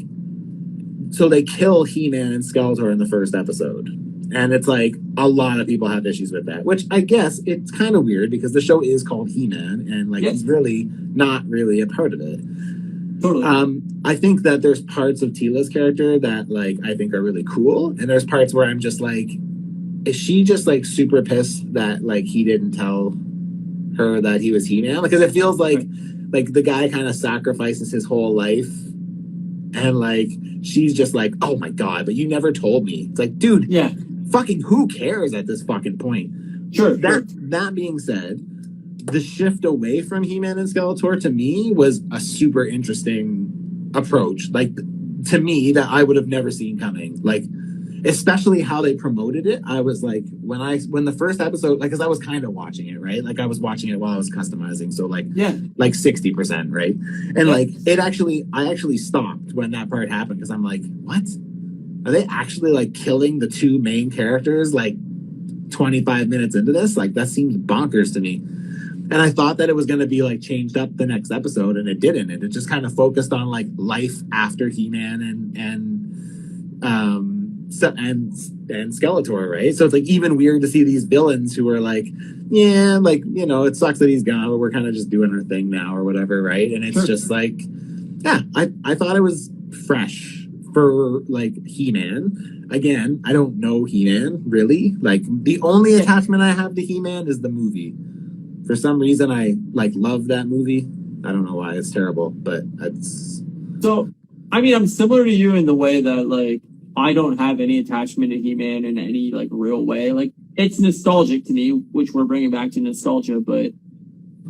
So they kill He-Man and Skeletor in the first episode. And it's like, a lot of people have issues with that. Which, I guess, it's kind of weird, because the show is called He-Man, and, like, he's really not really a part of it. Totally. I think that there's parts of Tila's character that like I think are really cool, and there's parts where I'm just like, is she just like super pissed that like he didn't tell her that he was He-Man? Because it feels like the guy kind of sacrifices his whole life, and like she's just like, oh my god, but you never told me. It's like, dude, fucking who cares at this fucking point? Sure. That being said, the shift away from He-Man and Skeletor to me was a super interesting approach, like to me, that I would have never seen coming. Like, especially how they promoted it. I was like, when the first episode, like, because I was kind of watching it, right? Like I was watching it while I was customizing, so like 60%, right? And like I actually stopped when that part happened, because I'm like, what? are they actually like killing the two main characters like 25 minutes into this? Like that seems bonkers to me. And I thought that it was going to be like changed up the next episode, and it didn't. It just kind of focused on like life after He-Man and Skeletor, right? So it's like even weird to see these villains who are like, yeah, like, you know, it sucks that he's gone, but we're kind of just doing our thing now or whatever, right? And it's just like, yeah, I thought it was fresh for like He-Man. Again, I don't know He-Man really. Like the only attachment I have to He-Man is the movie. For some reason, I like love that movie. I don't know why. It's terrible, but it's... So, I mean, I'm similar to you in the way that, like, I don't have any attachment to He-Man in any, like, real way. Like, it's nostalgic to me, which we're bringing back to nostalgia, but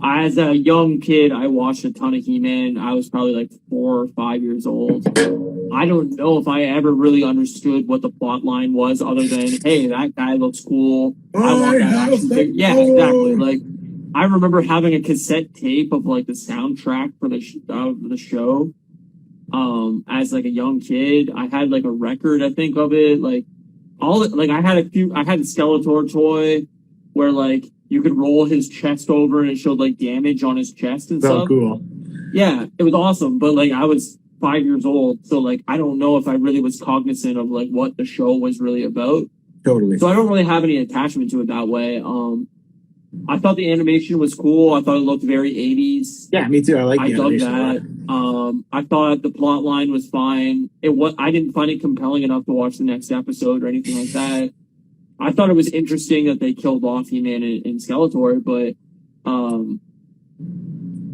as a young kid, I watched a ton of He-Man. I was probably, like, 4 or 5 years old. I don't know if I ever really understood what the plot line was other than, hey, that guy looks cool. I want that action figure. Yeah, exactly. Like, I remember having a cassette tape of like the soundtrack for the show. As like a young kid, I had like a record, I think, of it. Like I had a Skeletor toy where like you could roll his chest over and it showed like damage on his chest and stuff. Oh, cool. Yeah, it was awesome. But like I was 5 years old, so like I don't know if I really was cognizant of like what the show was really about. Totally. So I don't really have any attachment to it that way. I thought the animation was cool. I thought it looked very 80s. Yeah, me too. I like the dug animation that. I thought the plot line was fine. I didn't find it compelling enough to watch the next episode or anything like that. I thought it was interesting that they killed off He-Man and Skeletor, but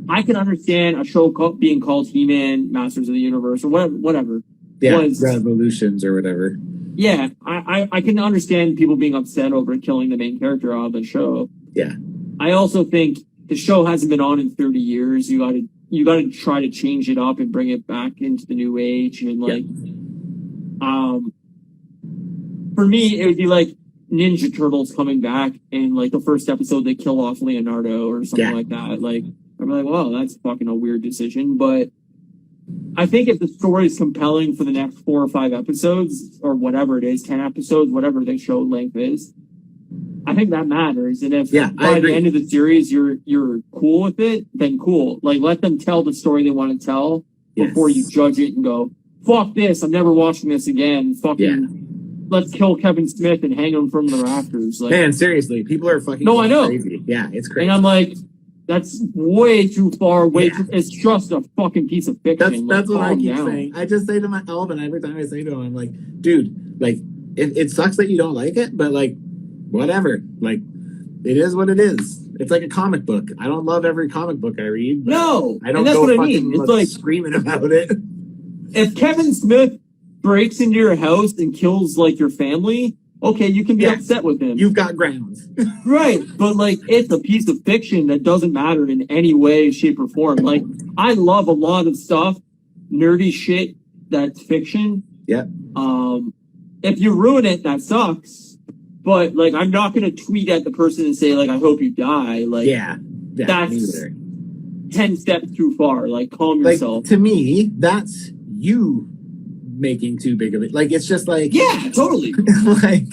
I can understand a show being called He-Man, Masters of the Universe, or whatever. Yeah, Revolutions or whatever. Yeah, I can understand people being upset over killing the main character out of the show. Yeah. I also think the show hasn't been on in 30 years. You gotta try to change it up and bring it back into the new age. And like, for me, it would be like Ninja Turtles coming back and like the first episode they kill off Leonardo or something like that. Like, I'm like, well, that's fucking a weird decision. But I think if the story is compelling for the next 4 or 5 episodes or whatever it is, 10 episodes, whatever the show length is, I think that matters. And if by the end of the series you're cool with it, then cool. Like let them tell the story they want to tell before you judge it and go, fuck this, I'm never watching this again. Let's kill Kevin Smith and hang him from the rafters. Like, man, seriously, people are fucking crazy. Yeah, it's crazy. And I'm like, that's way too far. It's just a fucking piece of fiction. That's what I keep saying. I just say to my Alvin every time I say to him, I'm like, dude, like it sucks that you don't like it, but like whatever. Like it is what it is. It's like a comic book. I don't love every comic book I read. No, I don't. And that's what I mean. It's like screaming about it. If Kevin Smith breaks into your house and kills like your family, okay, you can be upset with him. You've got grounds. Right. But like it's a piece of fiction that doesn't matter in any way, shape, or form. Like I love a lot of stuff, nerdy shit that's fiction. Yeah. If you ruin it, that sucks. But like I'm not gonna tweet at the person and say, like, I hope you die. Like that's 10 steps too far. Like calm yourself. To me, that's you making too big of it. Like it's just like totally. Like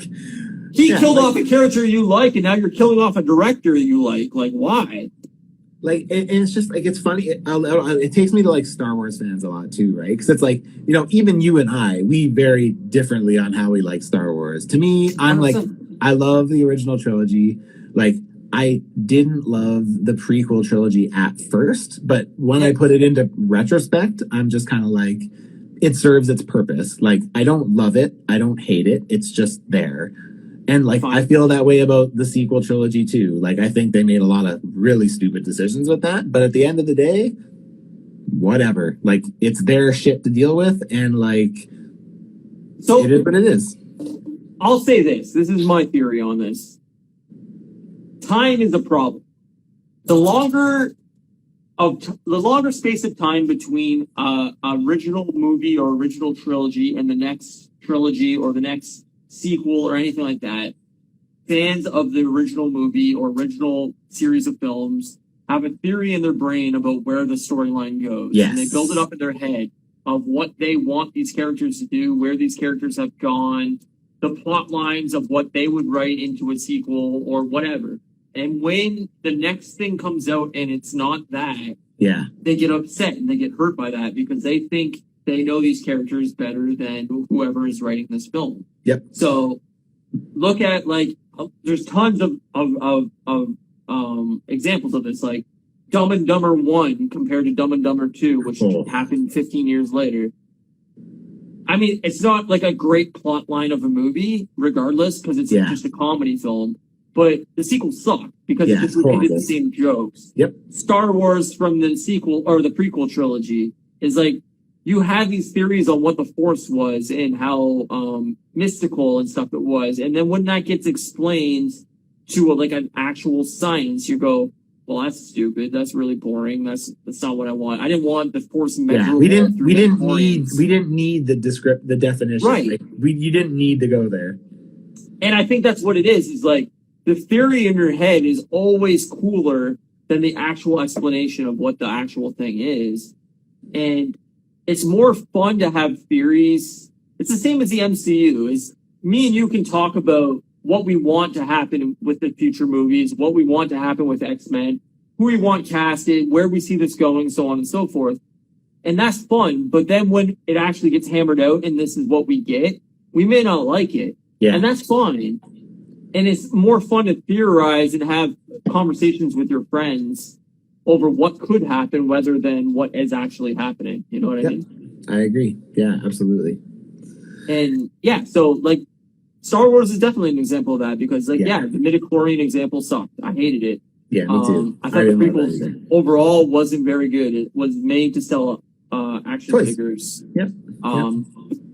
he killed off a character you like, and now you're killing off a director you like. Like why? Like and it's just like it's funny. It takes me to like Star Wars fans a lot too, right? Because it's like even you and we vary differently on how we like Star Wars. To me, I'm 100%. Like I love the original trilogy. Like I didn't love the prequel trilogy at first, but when I put it into retrospect, I'm just kind of like, it serves its purpose. Like, I don't love it. I don't hate it. It's just there. And like, I feel that way about the sequel trilogy too. Like, I think they made a lot of really stupid decisions with that. But at the end of the day, whatever. Like, it's their shit to deal with. And like, it is what it is. I'll say this. This is my theory on this. Time is a problem. The longer space of time between original movie or original trilogy and the next trilogy or the next sequel or anything like that, fans of the original movie or original series of films have a theory in their brain about where the storyline goes. Yes. And they build it up in their head. of what they want these characters to do, where these characters have gone, the plot lines of what they would write into a sequel or whatever. And when the next thing comes out and it's not that, yeah, they get upset and they get hurt by that because they think they know these characters better than whoever is writing this film. Yep. So look at there's tons of examples of this, like Dumb and Dumber 1 compared to Dumb and Dumber 2, which happened 15 years later. I mean, it's not like a great plot line of a movie, regardless, because it's just a comedy film. But the sequel sucked because it just repeated the same jokes. Yep. Star Wars from the sequel or the prequel trilogy is like, you had these theories on what the Force was and how mystical and stuff it was. And then when that gets explained to an actual science, you go, well, that's stupid. That's really boring. That's not what I want. I didn't want the Force measurable. Yeah, we didn't need the definition. Right. Like, you didn't need to go there. And I think that's what it is like, the theory in your head is always cooler than the actual explanation of what the actual thing is. And it's more fun to have theories. It's the same as the MCU. Is me and you can talk about what we want to happen with the future movies, what we want to happen with X-Men, who we want casted, where we see this going, so on and so forth. And that's fun. But then when it actually gets hammered out and this is what we get, we may not like it. Yeah. And that's fine. And it's more fun to theorize and have conversations with your friends over what could happen rather than what is actually happening. You know what I mean? I agree. Yeah, absolutely. And so Star Wars is definitely an example of that because the midichlorian example sucked. I hated it. Yeah, me too. I thought the prequels overall wasn't very good. It was made to sell action figures. Yep.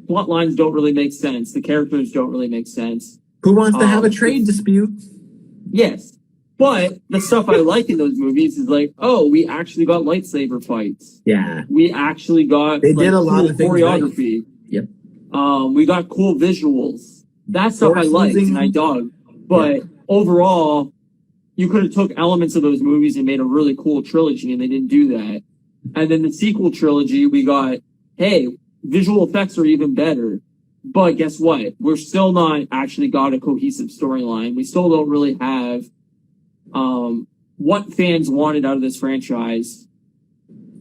Plot lines don't really make sense. The characters don't really make sense. Who wants to have a trade dispute? Yes. But the stuff I like in those movies is we actually got lightsaber fights. Yeah. We actually got did a lot of choreography. Right. Yep. We got cool visuals. That stuff I liked and I dug. But overall, you could have took elements of those movies and made a really cool trilogy, and they didn't do that. And then the sequel trilogy, we got, hey, visual effects are even better. But guess what? We're still not actually got a cohesive storyline. We still don't really have what fans wanted out of this franchise.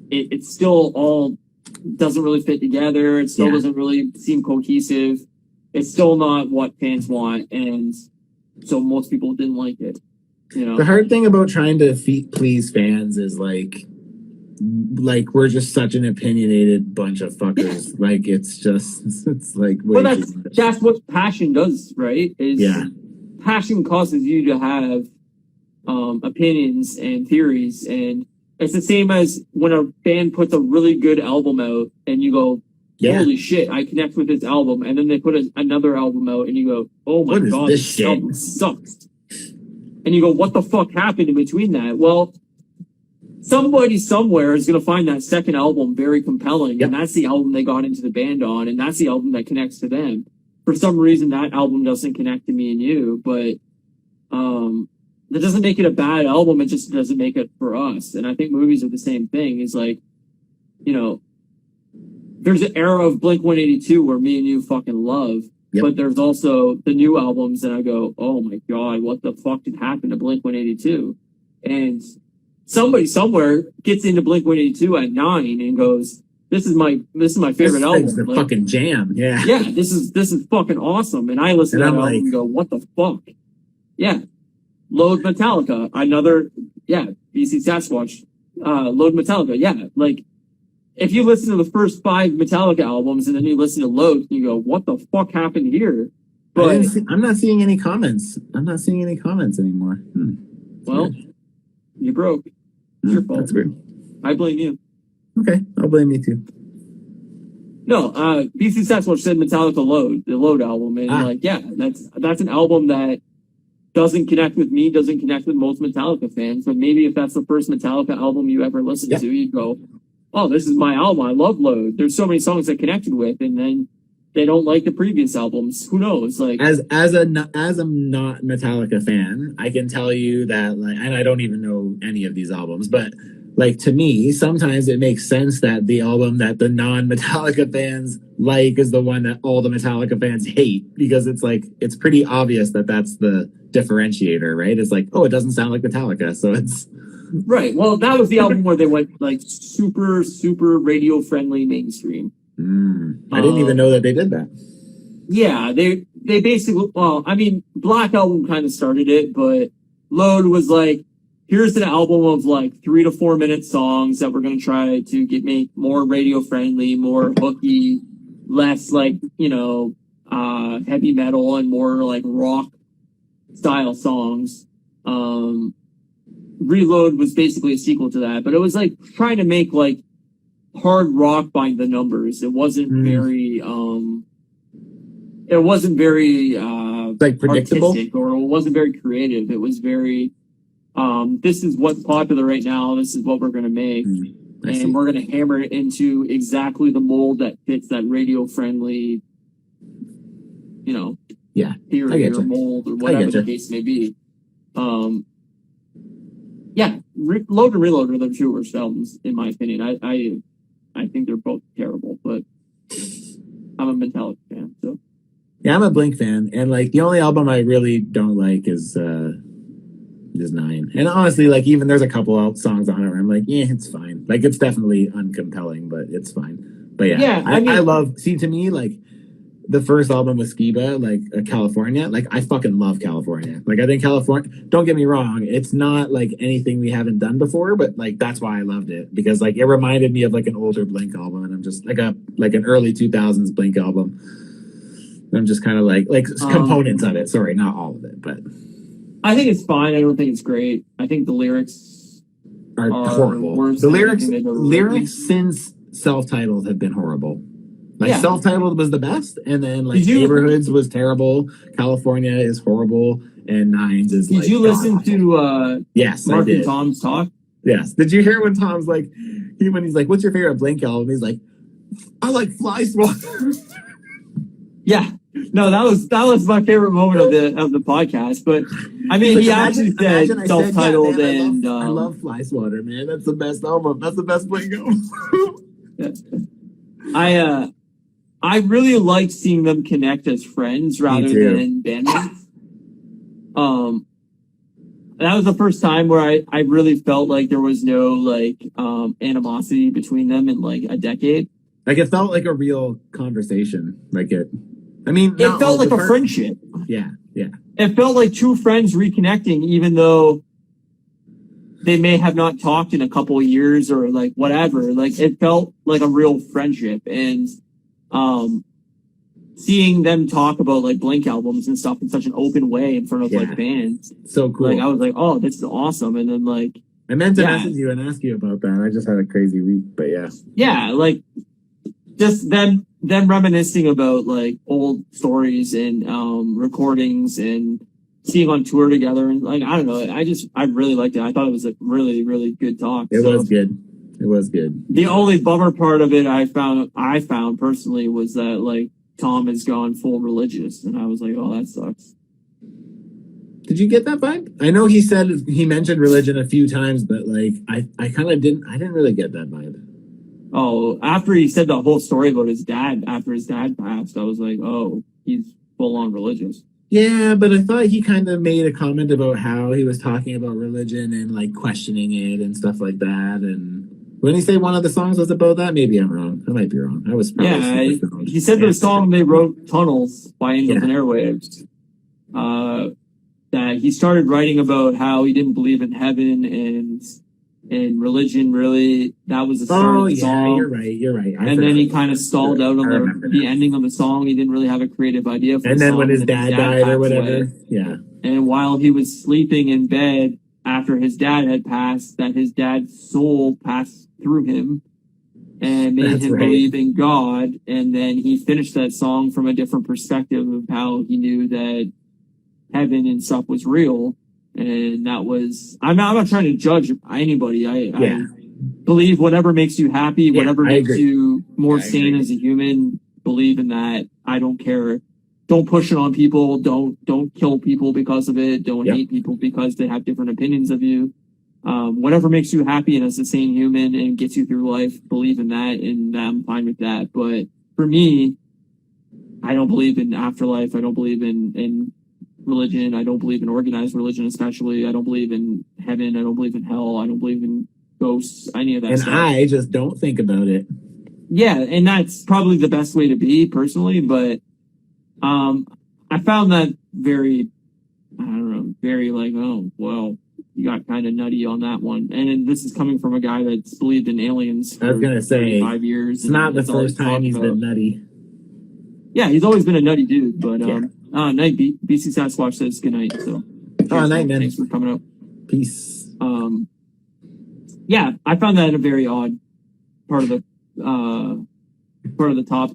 It still all doesn't really fit together. It still doesn't really seem cohesive. It's still not what fans want, and so most people didn't like it. You know, the hard thing about trying to please fans is like we're just such an opinionated bunch of fuckers. It's like well, that's what passion does, right? Passion causes you to have opinions and theories, and it's the same as when a band puts a really good album out and you go, holy shit, I connect with this album, and then they put another album out and you go, oh my god, this album sucks, and you go, what the fuck happened in between that? Well, somebody somewhere is going to find that second album very compelling, and that's the album they got into the band on, and that's the album that connects to them. For some reason, that album doesn't connect to me and you, but that doesn't make it a bad album. It just doesn't make it for us. And I think movies are the same thing. It's like, you know, there's an era of Blink-182 where me and you fucking love, but there's also the new albums that I go, oh my god, what the fuck did happen to Blink-182? And somebody somewhere gets into Blink-182 at 9 and goes, this is my favorite album. This is the fucking jam. Yeah. Yeah, this is fucking awesome. And I listen to that album and go, what the fuck? Yeah. Load Metallica, another, BC Sasquatch, Load Metallica, if you listen to the first 5 Metallica albums and then you listen to Load, you go, what the fuck happened here? But I'm not seeing any comments. I'm not seeing any comments anymore. Well, you broke. It's your fault. That's weird. I blame you. Okay, I'll blame you too. No, BC Sasquatch said Metallica Load, the Load album, and that's an album that doesn't connect with me, doesn't connect with most Metallica fans, but maybe if that's the first Metallica album you ever listened to, you go, oh, this is my album, I love Load. There's so many songs I connected with, and then they don't like the previous albums. Who knows? As a not Metallica fan, I can tell you that, and I don't even know any of these albums, but like to me, sometimes it makes sense that the album that the non-Metallica fans like is the one that all the Metallica fans hate because it's like it's pretty obvious that that's the differentiator, right? It's like, oh, it doesn't sound like Metallica, so it's right. Well, that was the album where they went like super, super radio friendly mainstream. I didn't even know that they did that. Yeah, they basically. Well, I mean, Black Album kind of started it, but Load was like, here's an album of like 3 to 4 minute songs that we're gonna try to make more radio friendly, more hooky, less like heavy metal and more like rock style songs. Reload was basically a sequel to that, but it was like trying to make like hard rock by the numbers. It wasn't very like predictable, artistic, or it wasn't very creative. It was very this is what's popular right now, this is what we're gonna make. And we're gonna hammer it into exactly the mold that fits that radio friendly theory or mold or whatever the case may be. Load and Reload are the two worst albums in my opinion. I think they're both terrible, but I'm a Metallica fan, so yeah, I'm a Blink fan, and like the only album I really don't like is 9. And honestly, like even there's a couple songs on it where I'm like, yeah, it's fine. Like it's definitely uncompelling, but it's fine. But yeah, I love. See, to me, like the first album with Skiba, like California, like I fucking love California. Like I think California. Don't get me wrong, it's not like anything we haven't done before, but like that's why I loved it because like it reminded me of like an older Blink album, and I'm just like an early 2000s Blink album. I'm just kind of like components of it. Sorry, not all of it, but I think it's fine. I don't think it's great. I think the lyrics are horrible. The lyrics since Self-Titled have been horrible. Like Self-Titled was the best, and then like Neighborhoods was terrible. California is horrible, and Nines is. Did you listen to yes, Mark I did. And Tom's talk? Yes. Did you hear when Tom's like when he's like, "What's your favorite Blink album?" He's like, "I like Fly Swatter." Yeah. No, that was my favorite moment of the podcast. But I mean, he actually said Self-Titled, and I love Fly Swatter, man. That's the best album. That's the best Blink album. I really like seeing them connect as friends rather than bandmates. That was the first time where I really felt like there was no like animosity between them in like a decade. Like it felt like a real conversation. Like it. I mean, it felt like a friendship. Yeah, yeah. It felt like two friends reconnecting, even though they may have not talked in a couple of years or like whatever. Like it felt like a real friendship, and seeing them talk about like Blink albums and stuff in such an open way in front of like fans, so cool. Like I was like, oh, this is awesome. And then like I meant to message you and ask you about that. I just had a crazy week, but yeah, like just them reminiscing about like old stories and recordings and seeing on tour together, and like I don't know, I really liked it. I thought it was a really, really good talk. It was good. It was good. The only bummer part of it I found personally was that like Tom has gone full religious, and I was like, oh, that sucks. Did you get that vibe? I know he mentioned religion a few times, but like I kind of didn't really get that vibe. Oh, after he said the whole story about his dad, after his dad passed, I was like, oh, he's full on religious. Yeah, but I thought he kind of made a comment about how he was talking about religion and like questioning it and stuff like that. And when he say one of the songs was about that, maybe I'm wrong. I might be wrong. I was probably he said the song they wrote, Tunnels by Angels and Airwaves, that he started writing about how he didn't believe in heaven and religion. Really, that was the start of the song. You're right. And then he kind of stalled out on the ending of the song. He didn't really have a creative idea for the song. And then when his dad died or whatever, and while he was sleeping in bed after his dad had passed, that his dad's soul passed through him and made him believe in God. And then he finished that song from a different perspective of how he knew that heaven and stuff was real. And that was, I'm not trying to judge anybody. I believe whatever makes you happy, whatever makes you more sane as a human, believe in that. I don't care. Don't push it on people. Don't kill people because of it. Don't hate people because they have different opinions of you. Whatever makes you happy and as a sane human and gets you through life, believe in that, and I'm fine with that. But for me, I don't believe in afterlife. I don't believe in religion. I don't believe in organized religion, especially. I don't believe in heaven. I don't believe in hell. I don't believe in ghosts, any of that And stuff. I just don't think about it. Yeah, and that's probably the best way to be personally, but I found that very, I don't know, very like, oh, well, you got kind of nutty on that one. And this is coming from a guy that's believed in aliens for I was gonna say 5 years. it's not the first time he's been nutty. Yeah, he's always been a nutty dude, but night BC Sasquatch says good night. So night, man. Thanks for coming up. Peace. Yeah, I found that a very odd part of the top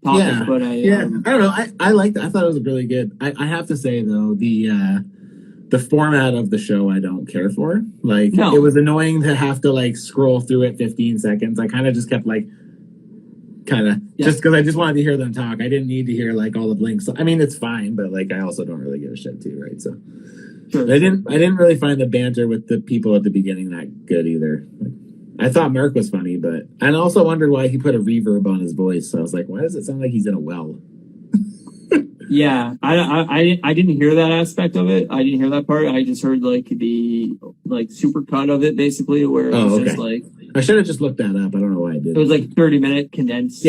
topic, Yeah, but I don't know. I liked it. I thought it was really good. I have to say though, the format of the show I don't care for. Like No. It was annoying to have to like scroll through it 15 seconds. I kind of just kept like just because I just wanted to hear them talk. I didn't need to hear like all the blinks. I mean, it's fine, but like I also don't really give a shit too, right? So Sure. I didn't really find the banter with the people at the beginning that good either. Like, I thought Mark was funny, but I also wondered why he put a reverb on his voice. So I was like, why does it sound like he's in a well? Yeah, I didn't hear that aspect of it. I didn't hear that part. I just heard like the super cut of it, basically, where it was just like I should have just looked that up. I don't know why I did. It was like 30-minute condensed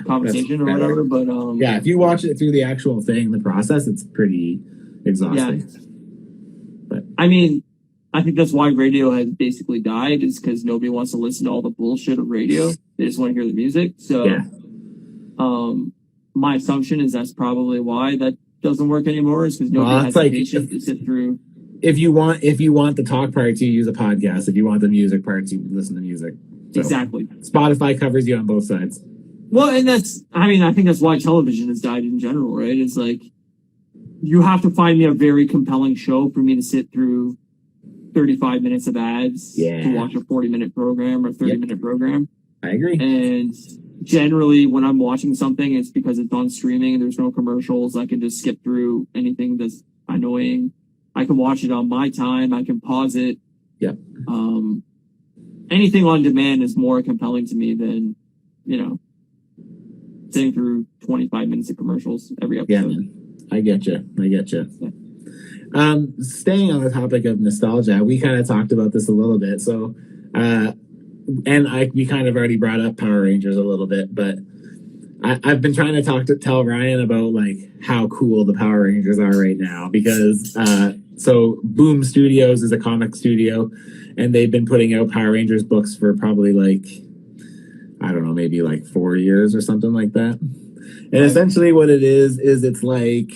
conversation or whatever. But yeah, if you watch it through the actual thing, the process, it's pretty exhausting. Yeah. But I mean, I think that's why radio has basically died, is because nobody wants to listen to all the bullshit of radio. They just want to hear the music. So my assumption is that's probably why that doesn't work anymore, is because nobody has the patience to sit through. If you want the talk parts, you use a podcast. If you want the music parts, you listen to music. So exactly. Spotify covers you on both sides. Well, and I think that's why television has died in general, right? It's like, you have to find me a very compelling show for me to sit through 35 minutes of ads to watch a 40-minute program or 30-minute program. I agree. And generally, when I'm watching something, it's because it's on streaming and there's no commercials. I can just skip through anything that's annoying. I can watch it on my time. I can pause it. Yep. Anything on demand is more compelling to me than, sitting through 25 minutes of commercials every episode. Yeah, man. I get you. Yeah. Staying on the topic of nostalgia, we kind of talked about this a little bit. So, we kind of already brought up Power Rangers a little bit, but I've been trying to tell Ryan about like how cool the Power Rangers are right now, because so Boom Studios is a comic studio, and they've been putting out Power Rangers books for probably like, I don't know, maybe like 4 years or something like that. And essentially what it is it's like,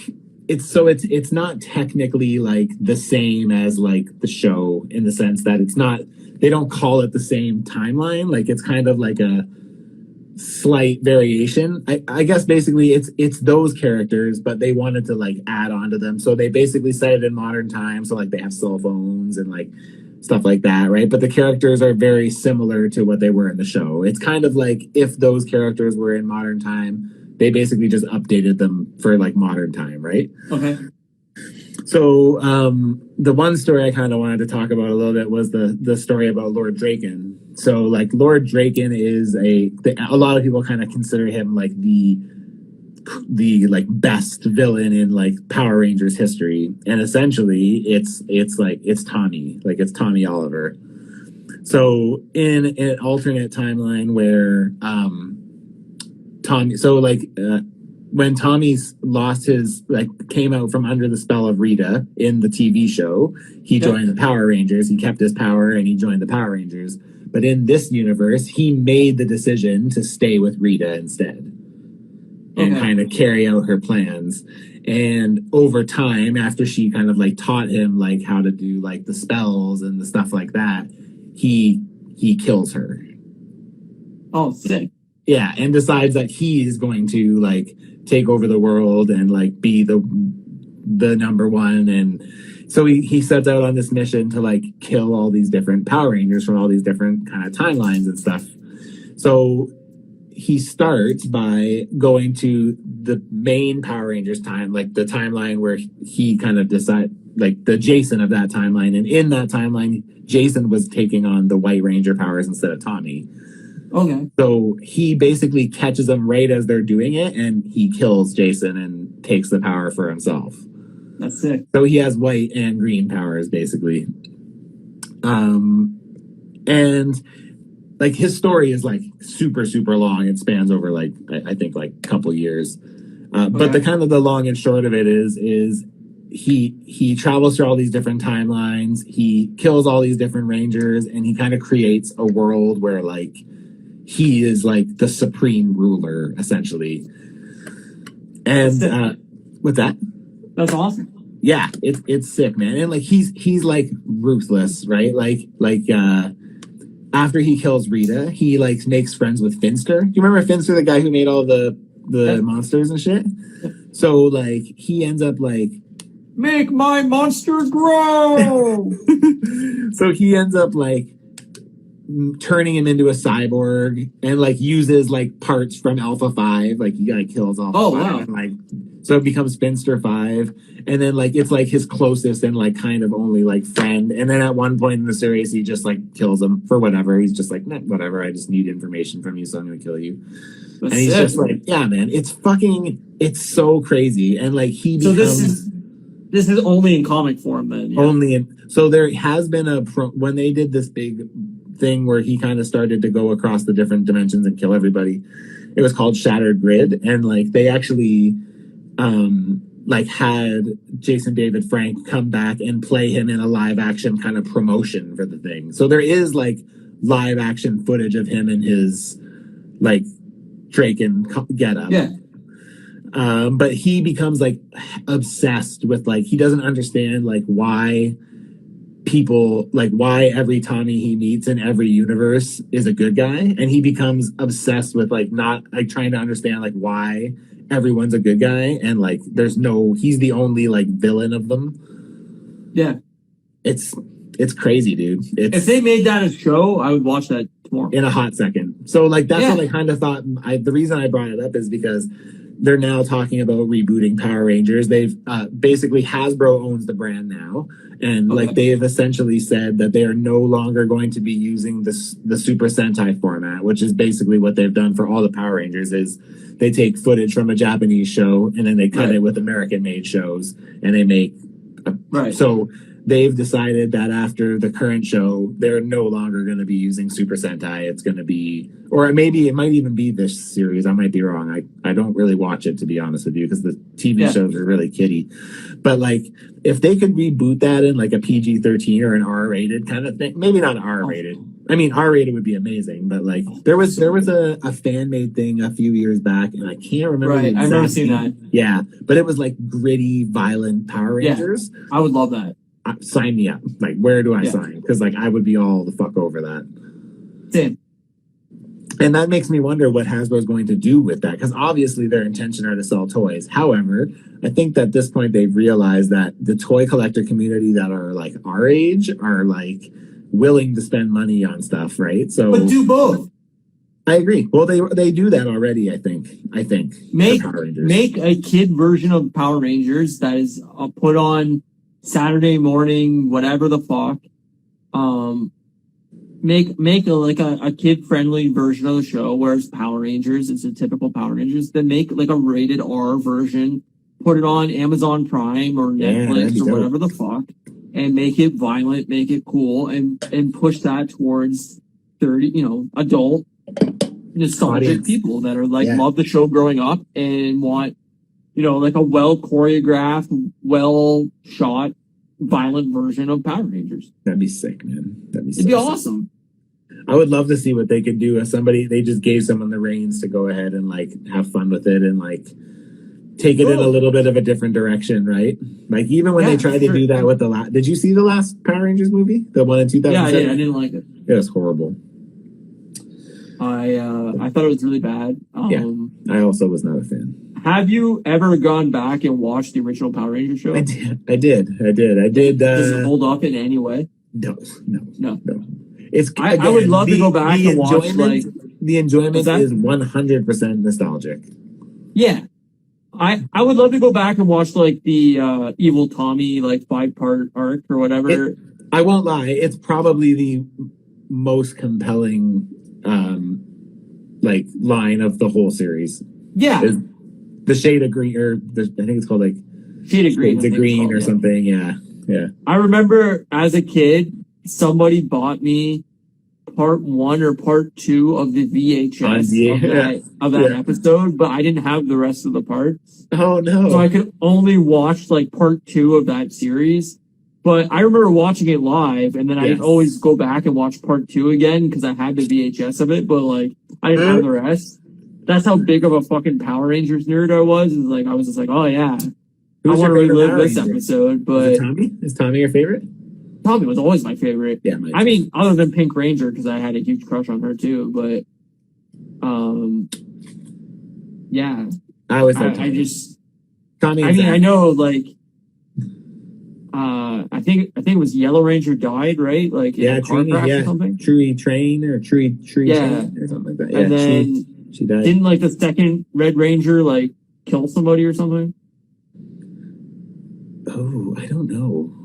it's not technically like the same as like the show, in the sense that they don't call it the same timeline. Like it's kind of like a slight variation. I guess basically it's those characters, but they wanted to like add on to them. So they basically set it in modern times. So like they have cell phones and like stuff like that, right? But the characters are very similar to what they were in the show. It's kind of like if those characters were in modern time, they basically just updated them for like modern time, right? Okay. So the one story I kind of wanted to talk about a little bit was the story about Lord Draken. So like Lord Draken is a lot of people kind of consider him like the like best villain in like Power Rangers history, and essentially it's Tommy Oliver. So in an alternate timeline where when Tommy lost his, like, came out from under the spell of Rita in the TV show, he joined the Power Rangers. He kept his power and he joined the Power Rangers. But in this universe, he made the decision to stay with Rita instead and kind of carry out her plans. And over time, after she kind of like taught him like how to do like the spells and the stuff like that, he kills her. Oh, sick. Yeah, and decides that he is going to like take over the world and like be the number one. And so he sets out on this mission to like kill all these different Power Rangers from all these different kind of timelines and stuff. So he starts by going to the main Power Rangers time, like the timeline where he kind of like the Jason of that timeline, and in that timeline, Jason was taking on the White Ranger powers instead of Tommy. Okay. So he basically catches them right as they're doing it, and he kills Jason and takes the power for himself. That's sick. So he has white and green powers, basically. And like his story is like super, super long. It spans over like I think like a couple years. But the kind of the long and short of it is he travels through all these different timelines. He kills all these different Rangers, and he kind of creates a world where like he is like the supreme ruler, essentially. And with that, that's awesome. Yeah, it's sick, man. And like he's like ruthless, right? Like after he kills Rita, he like makes friends with Finster. Do you remember Finster, the guy who made all the monsters and shit? So like he ends up like, make my monster grow. So he ends up like turning him into a cyborg and like uses like parts from Alpha 5. Like he like kills Alpha 5. Wow. And, like so it becomes Finster 5. And then like it's like his closest and like kind of only like friend. And then at one point in the series he just like kills him for whatever. He's just like, nah, whatever, I just need information from you, so I'm gonna kill you. That's and he's sick. Just like, yeah, man, it's so crazy. And like he becomes, so this is only in comic form then. Yeah. Only in, so there has been when they did this big thing where he kind of started to go across the different dimensions and kill everybody. It was called Shattered Grid, and like they actually like had Jason David Frank come back and play him in a live action kind of promotion for the thing. So there is like live action footage of him in his like Draken getup. Yeah. But he becomes like obsessed with like he doesn't understand like why people like why every Tommy he meets in every universe is a good guy, and he becomes obsessed with like not like trying to understand like why everyone's a good guy, and like he's the only like villain of them. Yeah, it's crazy, dude. If they made that a show, I would watch that tomorrow in a hot second. So like that's what I kind of thought. The reason I brought it up is because they're now talking about rebooting Power Rangers. They've basically Hasbro owns the brand now, and like they have essentially said that they are no longer going to be using the Super Sentai format, which is basically what they've done for all the Power Rangers. Is they take footage from a Japanese show and then they cut it with American-made shows, and they make so. They've decided that after the current show, they're no longer going to be using Super Sentai. It's going to be, or maybe it might even be this series. I might be wrong. I don't really watch it, to be honest with you, because the TV shows are really kiddie. But like, if they could reboot that in like a PG-13 or an R-rated kind of thing, maybe not R-rated. I mean, R-rated would be amazing, but like there was a fan-made thing a few years back, and I can't remember. Right, I've never seen that. Yeah, but it was like gritty, violent Power Rangers. I would love that. Sign me up. Like, where do I sign? Because like I would be all the fuck over that. Same. And that makes me wonder what Hasbro is going to do with that, because obviously their intention are to sell toys. However, I think that at this point they've realized that the toy collector community that are like our age are like willing to spend money on stuff, right? So, but do both. I agree. Well, they do that already. I think make a kid version of Power Rangers that is put on Saturday morning, whatever the fuck. Make a kid friendly version of the show where it's Power Rangers. It's a typical Power Rangers. Then make like a rated R version. Put it on Amazon Prime or Netflix or whatever the fuck, and make it violent, make it cool, and push that towards 30, adult nostalgic people that are like love the show growing up and want, like a well choreographed, well shot, violent version of Power Rangers. That'd be sick, man. It'd be awesome. I would love to see what they could do if they just gave someone the reins to go ahead and like have fun with it and like take it in a little bit of a different direction, right? Like even when they tried to do that with did you see the last Power Rangers movie? The one in 2007? Yeah, I did. I didn't like it. It was horrible. I thought it was really bad. I also was not a fan. Have you ever gone back and watched the original Power Rangers show? I did. Does it hold up in any way? No. It's I would love to go back and watch the enjoyment is 100% nostalgic. Yeah. I would love to go back and watch like the Evil Tommy like 5-part arc or whatever. I won't lie, it's probably the most compelling like line of the whole series. Yeah, Is the shade of green, or I think it's called like Shade of Green. Shades of Green or something. Yeah, yeah. I remember as a kid, somebody bought me part 1 or part 2 of the VHS of that episode, but I didn't have the rest of the parts. Oh no! So I could only watch like part 2 of that series. But I remember watching it live, and then I'd always go back and watch part 2 again because I had the VHS of it, but like I didn't have the rest. That's how big of a fucking Power Rangers nerd I was. Is like I was just like, oh yeah, I want to relive this episode. But is Tommy your favorite? Tommy was always my favorite. Yeah, I mean, other than Pink Ranger, because I had a huge crush on her too. But, yeah, I always thought Tommy. Tommy. I mean, I know, like, I think it was Yellow Ranger died, right? Like, in a car crash or something. Tree Train or Tree Train or something like that. Yeah, and then she died. Didn't like the second Red Ranger like kill somebody or something? Oh, I don't know.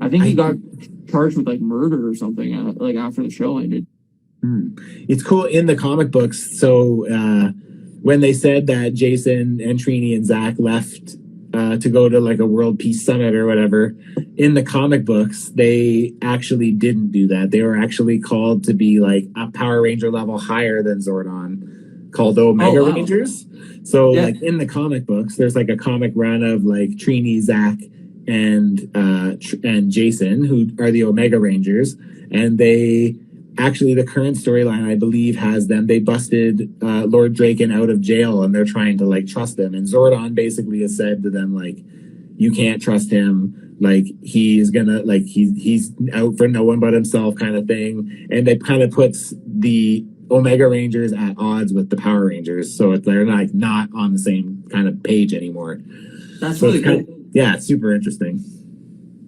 I think he got charged with like murder or something like after the show ended. It's cool in the comic books. So when they said that Jason and Trini and Zach left to go to like a World Peace Summit or whatever, in the comic books, they actually didn't do that. They were actually called to be like a Power Ranger level higher than Zordon, called Omega Rangers. So like in the comic books, there's like a comic run of like Trini, Zach, and Jason, who are the Omega Rangers, and they actually, the current storyline I believe has them. They busted Lord Draken out of jail, and they're trying to like trust him. And Zordon basically has said to them like, "You can't trust him. Like he's gonna like he's out for no one but himself," kind of thing. And it kind of puts the Omega Rangers at odds with the Power Rangers, so they're like not on the same kind of page anymore. That's really cool. Yeah, it's super interesting.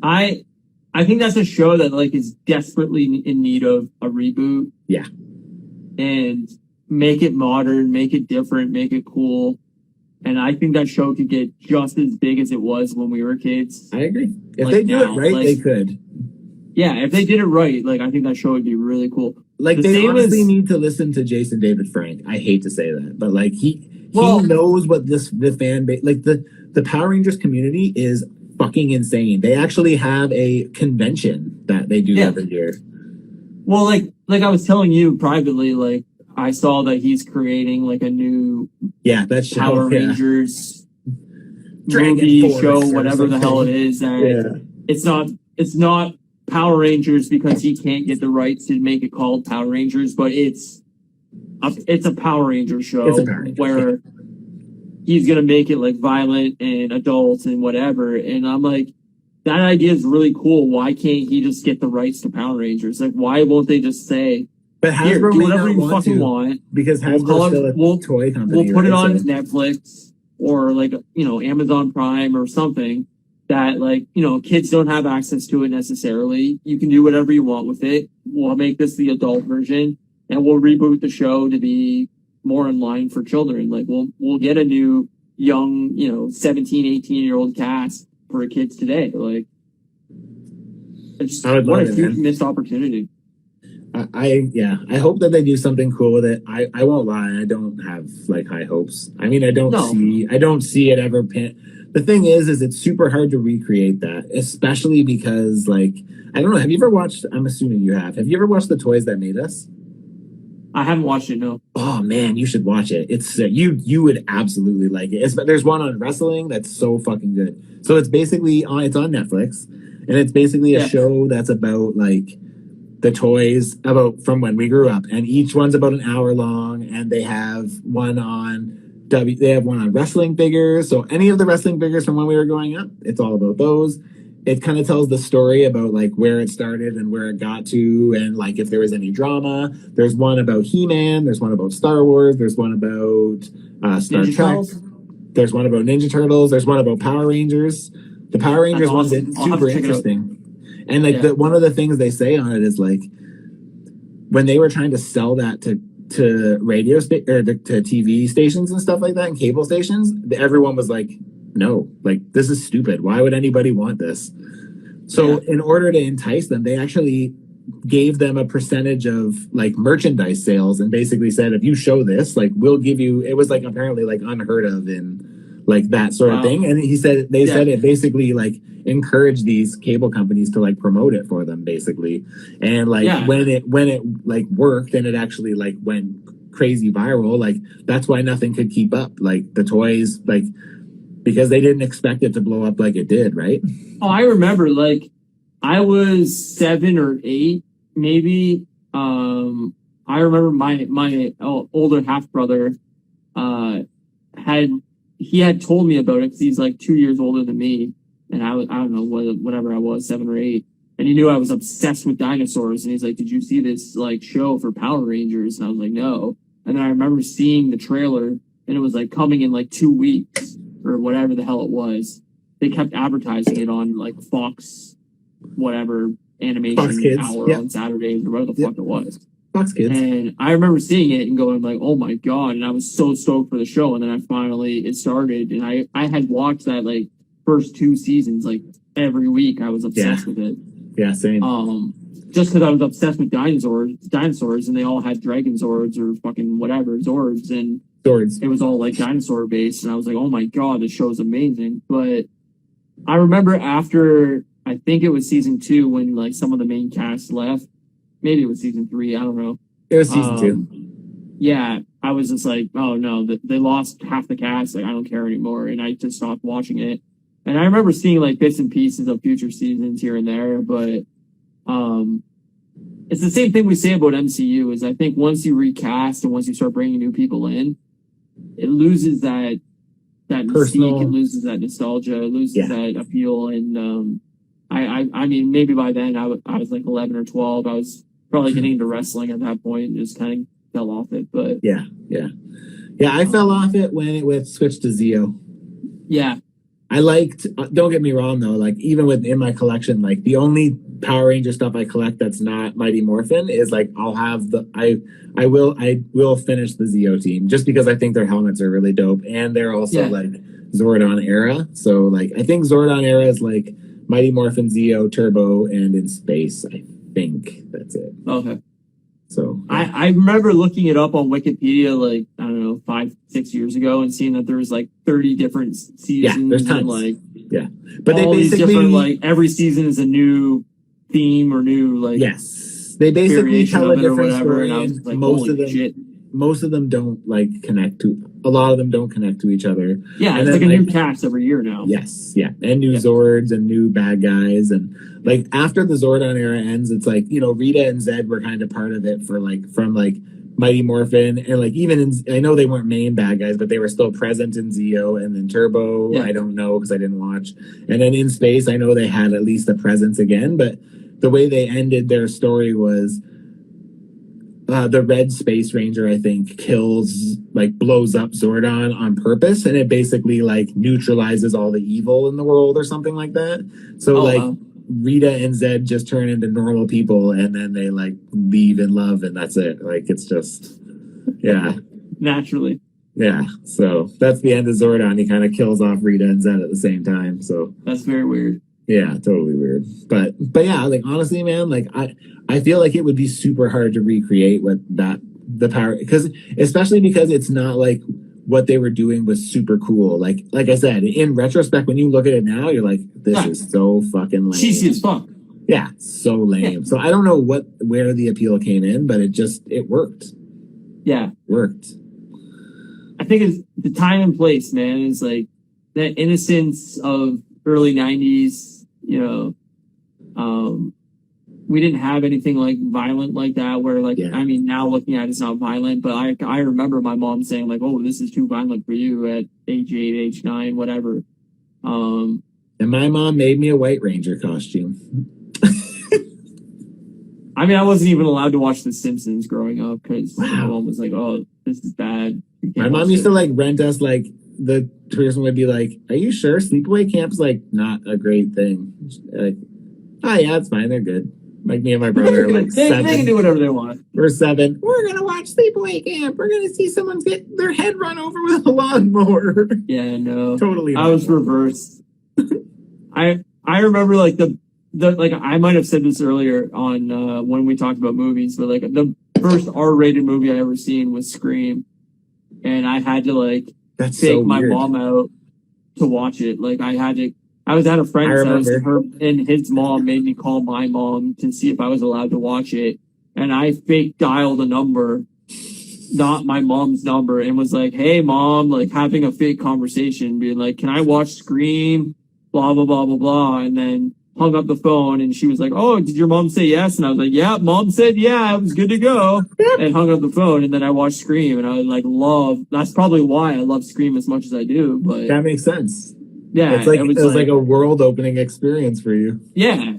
I think that's a show that like is desperately in need of a reboot. Yeah. And make it modern, make it different, make it cool. And I think that show could get just as big as it was when we were kids. I agree. If they do it right, they could. Yeah, if they did it right, like I think that show would be really cool. Like they honestly need to listen to Jason David Frank. I hate to say that, but like he knows what the fan base, like the Power Rangers community is fucking insane. They actually have a convention that they do every year. Well, like I was telling you privately, like I saw that he's creating like a new that's Power Rangers movie show, whatever the hell it is. And it's not Power Rangers because he can't get the rights to make it called Power Rangers, but it's a Power Ranger show where he's going to make it like violent and adult and whatever. And I'm like, that idea is really cool. Why can't he just get the rights to Power Rangers? Like, why won't they just say, but Hasbro do whatever you fucking want? Because Hasbro's still a toy company. We'll put it on Netflix or like, Amazon Prime or something that like, kids don't have access to it necessarily. You can do whatever you want with it. We'll make this the adult version and we'll reboot the show to be more in line for children. Like we'll get a new young, 17, 18-year-old cast for kids today. Like what a huge missed opportunity. I hope that they do something cool with it. I won't lie, I don't have like high hopes. I mean, I don't see it ever the thing is it's super hard to recreate that, especially because like I don't know, have you ever watched, I'm assuming you have you ever watched The Toys That Made Us? I haven't watched it, no. Oh man, you should watch it. It's you would absolutely like it. There's one on wrestling that's so fucking good. So it's basically it's on Netflix, and it's basically a show that's about like the toys about from when we grew up, and each one's about an hour long, and they have one on wrestling figures. So any of the wrestling figures from when we were growing up, it's all about those. It kind of tells the story about like where it started and where it got to, and like if there was any drama. There's one about Heman. There's one about Star Wars. There's one about Star Trek. There's one about Ninja Turtles. There's one about Power Rangers. The Power Rangers one's super interesting. And like one of the things they say on it is like when they were trying to sell that to to to TV stations and stuff like that and cable stations, everyone was like, no, like this is stupid. Why would anybody want this? So in order to entice them, they actually gave them a percentage of like merchandise sales and basically said, if you show this, like we'll give you, it was like apparently like unheard of in like that sort of thing. And he said, they said it basically like encouraged these cable companies to like promote it for them basically. And like when it like worked and it actually like went crazy viral, like that's why nothing could keep up. Like the toys, like, because they didn't expect it to blow up like it did, right? Oh, I remember, like, I was 7 or 8, maybe. I remember my older half brother had told me about it because he's like 2 years older than me, and I don't know whatever I was, 7 or 8, and he knew I was obsessed with dinosaurs, and he's like, "Did you see this like show for Power Rangers?" And I was like, "No." And then I remember seeing the trailer, and it was like coming in like 2 weeks or whatever the hell it was. They kept advertising it on like Fox, whatever animation hour on Saturdays or whatever the fuck it was. Fox Kids. And I remember seeing it and going like, "Oh my god!" And I was so stoked for the show. And then it started, and I had watched that like first 2 seasons like every week. I was obsessed with it. Yeah, same. Just because I was obsessed with dinosaurs, and they all had Dragon Zords or fucking whatever Zords, and it was all like dinosaur based. And I was like, "Oh my god, this show's amazing!" But I remember after, I think it was season 2 when like some of the main cast left. Maybe it was season 3. I don't know. It was season 2. Yeah, I was just like, oh no, they lost half the cast. Like I don't care anymore, and I just stopped watching it. And I remember seeing like bits and pieces of future seasons here and there, but it's the same thing we say about MCU. Is I think once you recast and once you start bringing new people in, it loses that mystique, it loses that nostalgia, it loses that appeal. And I mean, maybe by then I was like 11 or 12. I was probably getting into wrestling at that point and just kind of fell off it. But yeah, I fell off it when it switched to Zeo. Yeah, I liked. Don't get me wrong though. Like even in my collection, like the only Power Ranger stuff I collect that's not Mighty Morphin is like I will finish the Zeo team just because I think their helmets are really dope and they're also like Zordon era. So like I think Zordon era is like Mighty Morphin, Zeo, Turbo, and In Space. I think that's it. Okay. So I remember looking it up on Wikipedia like, I don't know, 5-6 years ago and seeing that there was like 30 different seasons. Yeah, there's tons. And like but all they these basically different, like every season is a new theme or new like they basically tell a different story. And I was like, most of them don't like connect to. A lot of them don't connect to each other. Yeah, it's like a new cast every year now. Yes, and new Zords and new bad guys, and like after the Zordon era ends, it's like Rita and Zed were kind of part of it for like from like Mighty Morphin and like even I know they weren't main bad guys, but they were still present in Zeo and then Turbo. I don't know because I didn't watch, and then In Space I know they had at least a presence again, but the way they ended their story was. The Red Space Ranger, I think, blows up Zordon on purpose, and it basically like neutralizes all the evil in the world or something like that. So Rita and Zed just turn into normal people, and then they like leave in love, and that's it. Like it's just, naturally. Yeah, so that's the end of Zordon. He kind of kills off Rita and Zed at the same time. So that's very weird. Yeah, totally weird. But yeah, like honestly, man, like I feel like it would be super hard to recreate the power especially because it's not like what they were doing was super cool. Like I said, in retrospect, when you look at it now, you're like, this is so fucking lame. Cheesy as fuck. Yeah, so lame. Yeah. So I don't know where the appeal came in, but it worked. Yeah. Worked. I think it's the time and place, man, is like that innocence of early 90s. We didn't have anything like violent like that where like I mean now looking at it's not violent, but I remember my mom saying like, oh, this is too violent for you at age 8, age 9, whatever. And my mom made me a White Ranger costume. I mean, I wasn't even allowed to watch The Simpsons growing up because my mom was like, oh, this is bad. My mom used to like rent us like the person would be like, are you sure sleepaway camp's like not a great thing? Like, oh yeah, it's fine, they're good. Like me and my brother are like they seven. can do whatever they want. We're 7. We're gonna watch Sleepaway Camp. We're gonna see someone get their head run over with a lawnmower. Yeah, no, Totally. I was reversed. I remember like the like I might have said this earlier on when we talked about movies, but like the first R-rated movie I ever seen was Scream, and I had to like take my mom out to watch it. Like I was at a friend's house, and her and his mom made me call my mom to see if I was allowed to watch it, and I fake dialed a number, not my mom's number, and was like, "Hey, mom," like having a fake conversation, being like, "Can I watch Scream?" Blah blah blah blah blah, and then hung up the phone, and she was like, "Oh, did your mom say yes?" And I was like, "Yeah, mom said yeah, it was good to go," and hung up the phone, and then I watched Scream, and I like that's probably why I love Scream as much as I do. But that makes sense. Yeah, it was like a world-opening experience for you. Yeah,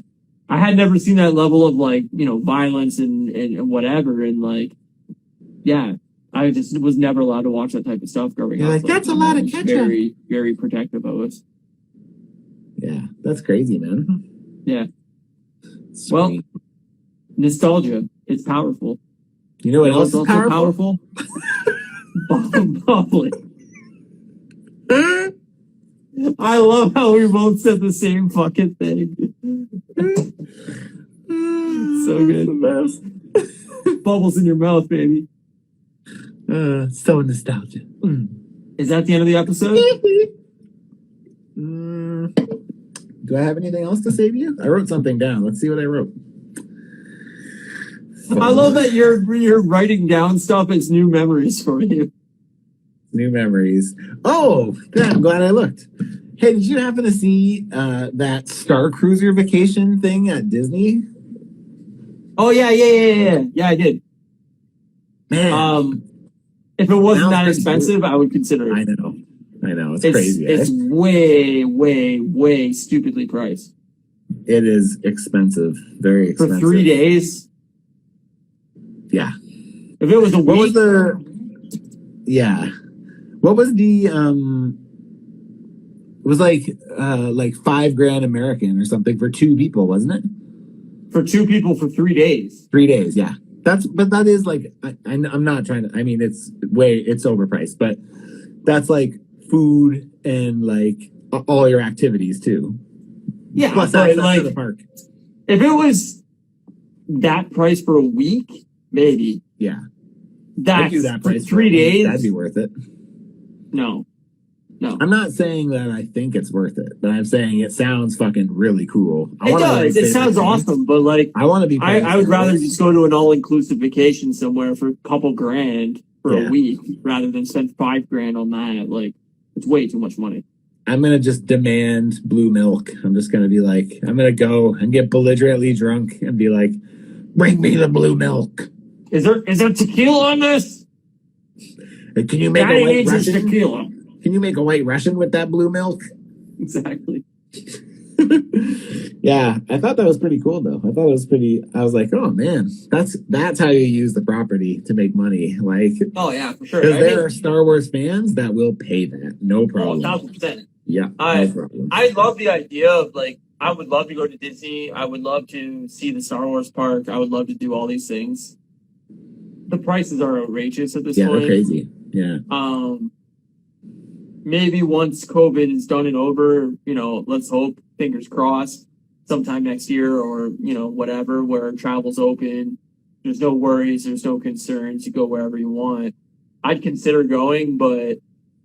I had never seen that level of like violence and whatever, and like I just was never allowed to watch that type of stuff growing up. Like that's a lot of ketchup. Very very protective of us. Yeah, that's crazy, man. Yeah. Sweet. Well, nostalgia. It's powerful. You know what else is powerful? Bubbly. I love how we both said the same fucking thing. So good. Bubbles in your mouth, baby. So nostalgia. Is that the end of the episode? Do I have anything else to say to you? I wrote something down. Let's see what I wrote. I love that you're writing down stuff as new memories for you. New memories. Oh, I'm glad I looked. Hey, did you happen to see that Star Cruiser vacation thing at Disney? Oh yeah, I did. Man, if it wasn't that expensive, I would consider it. I know, it's crazy. It's way, way, way stupidly priced. It is expensive, very expensive. For 3 days. Yeah. If it was a week. What was What was the it was like $5,000 American or something for 2 people, wasn't it? For 2 people for 3 days. 3 days, yeah. That is like I'm not trying to. I mean, it's overpriced, but that's like food and like all your activities too. Yeah, plus but like the park. If it was that price for a week, maybe. Yeah, that's that price for 3 days. That'd be worth it. No. I'm not saying that I think it's worth it, but I'm saying it sounds fucking really cool. It does. It sounds awesome, but like I want to be. I would rather just go to an all-inclusive vacation somewhere for a couple grand for a week rather than spend $5,000 on that. Like, it's way too much money. I'm gonna just demand blue milk. I'm just gonna be like, I'm gonna go and get belligerently drunk and be like, bring me the blue milk. Is there tequila on this? Can you make a white Russian? Tequila. Can you make a white Russian with that blue milk? Exactly. Yeah, I thought that was pretty cool though. I was like, oh man, that's how you use the property to make money. Like, oh yeah, for sure. Because there are Star Wars fans that will pay that, no problem. 1,000%. Yeah, no problem. I love the idea of like, I would love to go to Disney. I would love to see the Star Wars park. I would love to do all these things. The prices are outrageous at this point. Yeah, they're crazy. Yeah. Maybe once COVID is done and over, let's hope, fingers crossed, sometime next year or, whatever, where travel's open, there's no worries, there's no concerns, you go wherever you want. I'd consider going, but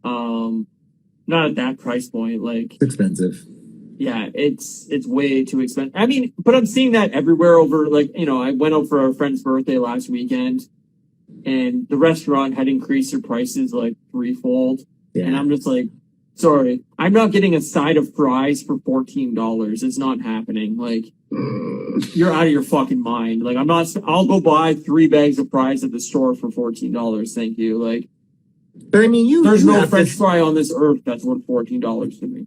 not at that price point. Like, it's expensive. Yeah, it's way too expensive. I mean, but I'm seeing that everywhere over, like, I went out for a friend's birthday last weekend, and the restaurant had increased their prices like threefold. Yeah. And I'm just like, sorry, I'm not getting a side of fries for $14. It's not happening. Like, you're out of your fucking mind. Like, I'll go buy 3 bags of fries at the store for $14. Thank you. Like, but I mean, there's no French fry on this earth that's worth $14 to me.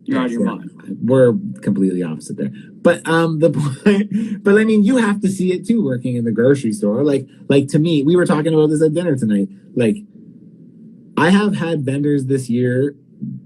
You're out of your mind. We're completely opposite there. But the point, but I mean, you have to see it too, working in the grocery store. Like to me, we were talking about this at dinner tonight. Like, I have had vendors this year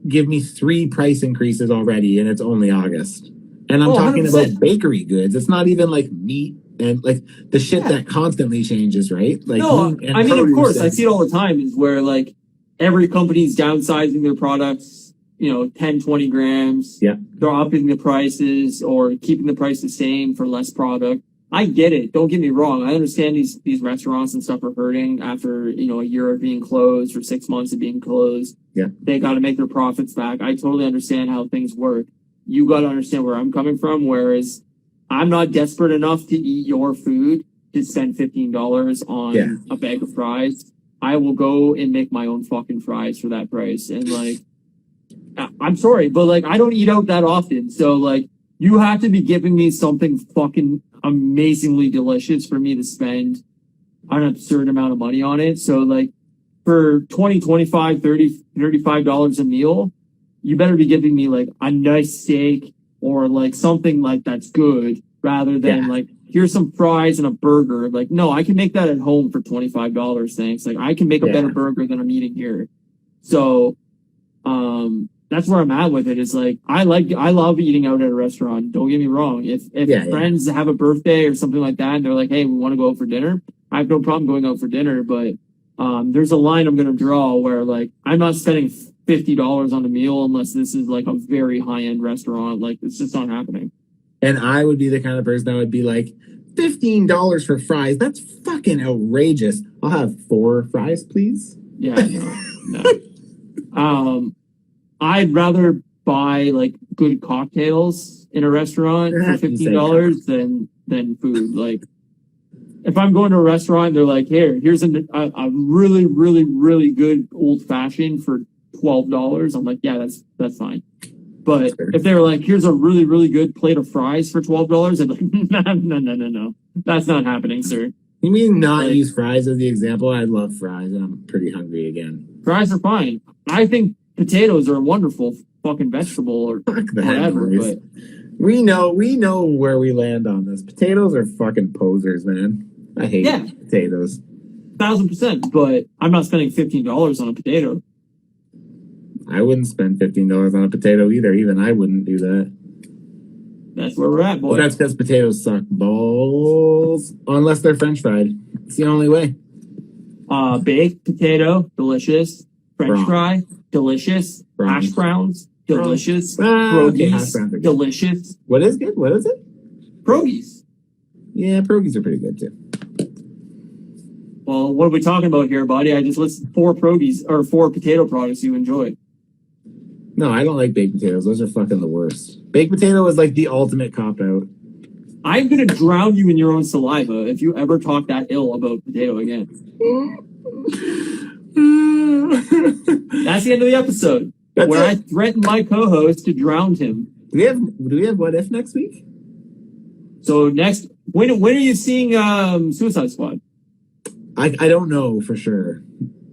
give me 3 price increases already, and it's only August. And I'm Oh, talking 100%. about bakery goods. It's not even like meat and like the shit that constantly changes, right? Like No, meat and I mean, of course, I and- see it all the time is where like every company's downsizing their products, 10, 20 grams. Yeah. They're upping the prices or keeping the price the same for less product. I get it. Don't get me wrong. I understand these restaurants and stuff are hurting after, a year of being closed or 6 months of being closed. Yeah. They got to make their profits back. I totally understand how things work. You got to understand where I'm coming from. Whereas I'm not desperate enough to eat your food to spend $15 on a bag of fries. I will go and make my own fucking fries for that price. And like, I'm sorry, but like, I don't eat out that often. So like, you have to be giving me something fucking amazingly delicious for me to spend an absurd amount of money on it. So like, for $20, $25, $30, $35 a meal, you better be giving me like a nice steak or like something like that's good rather than like, here's some fries and a burger. Like, no, I can make that at home for $25. Thanks. Like, I can make a better burger than I'm eating here. So, that's where I'm at with it. Is like, I love eating out at a restaurant. Don't get me wrong. If friends have a birthday or something like that, and they're like, hey, we want to go out for dinner, I have no problem going out for dinner. But, there's a line I'm going to draw where like, I'm not spending $50 on a meal unless this is like a very high end restaurant. Like, it's just not happening. And I would be the kind of person that would be like, $15 for fries. That's fucking outrageous. I'll have 4 fries, please. Yeah, no. I'd rather buy like good cocktails in a restaurant for $15 than food. Like, if I'm going to a restaurant, they're like, here's a really, really, really good old fashioned for $12. I'm like, yeah, that's fine. But if they were like, here's a really, really good plate of fries for $12, I'm like, no. That's not happening, sir. You mean not use fries as the example? I love fries and I'm pretty hungry again. Fries are fine. I think potatoes are a wonderful fucking vegetable or whatever. But we know where we land on this. Potatoes are fucking posers, man. I hate potatoes. 1,000%. But I'm not spending $15 on a potato. I wouldn't spend $15 on a potato either. Even I wouldn't do that. That's where we're at, boy. Well, that's because potatoes suck balls. Unless they're French fried. It's the only way. Baked potato, delicious. French fry, delicious. Hash browns, delicious. Pierogies, delicious. What is good? What is it? Pierogies. Yeah, pierogies are pretty good too. Well, what are we talking about here, buddy? I just listed 4 pierogies or 4 potato products you enjoy. No, I don't like baked potatoes. Those are fucking the worst. Baked potato is like the ultimate cop-out. I'm going to drown you in your own saliva if you ever talk that ill about potato again. That's the end of the episode. I threatened my co-host to drown him. Do we have What If next week? So when are you seeing Suicide Squad? I don't know for sure.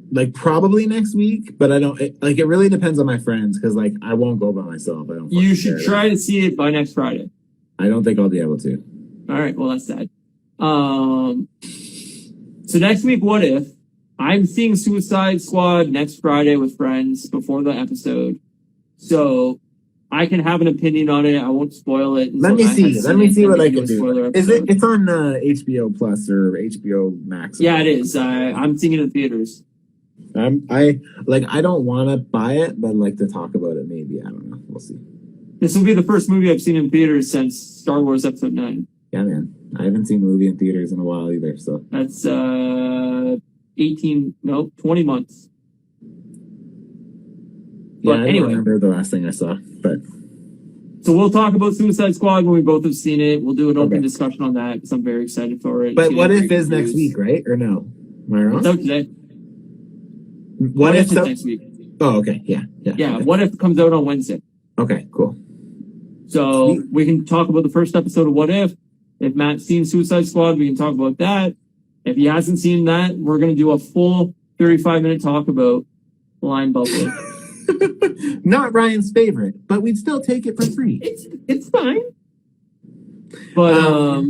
Like probably next week, but I don't. It really depends on my friends because like I won't go by myself. I don't. You should try to see it by next Friday. I don't think I'll be able to. All right, well that's sad. So next week, What If? I'm seeing Suicide Squad next Friday with friends before the episode, so I can have an opinion on it. I won't spoil it. Let me see what I can do. Is it? It's on HBO Plus or HBO Max. Yeah, it is. I'm seeing it in theaters. I don't want to buy it, but like to talk about it. Maybe I don't know. We'll see. This will be the first movie I've seen in theaters since Star Wars Episode 9. Yeah, man. I haven't seen a movie in theaters in a while either. So that's 20 months. Yeah, but I anyway, don't remember the last thing I saw, but. So we'll talk about Suicide Squad when we both have seen it. We'll do an open discussion on that because I'm very excited for it. But What If is next week, right? Or no? Am I wrong? It's out today. What If is next week? Oh, okay. Yeah. Okay. What If comes out on Wednesday? Okay, cool. So we can talk about the first episode of What If. If Matt's seen Suicide Squad, we can talk about that. If he hasn't seen that, we're going to do a full 35-minute talk about Blind Buffalo. Not Ryan's favorite, but we'd still take it for free. It's fine. But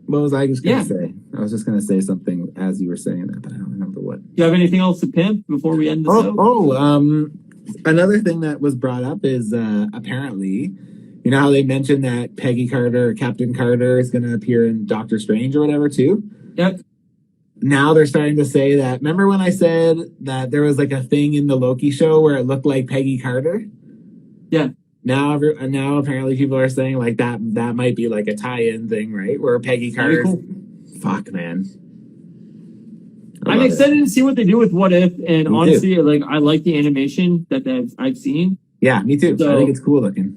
what was I just going to say? I was just going to say something as you were saying that, but I don't remember what. Do you have anything else to pimp before we end this out? Another thing that was brought up is apparently, You know how they mentioned that Peggy Carter or Captain Carter is going to appear in Doctor Strange or whatever too? Yep. Now they're starting to say that. Remember when I said that there was like a thing in the Loki show where it looked like Peggy Carter? Yeah. Now apparently people are saying like that might be like a tie-in thing, right? Where Peggy Carter. Cool. Fuck, man. I'm excited to see what they do with What If, and honestly, too. I like the animation that I've seen. Yeah, me too. So, I think it's cool looking.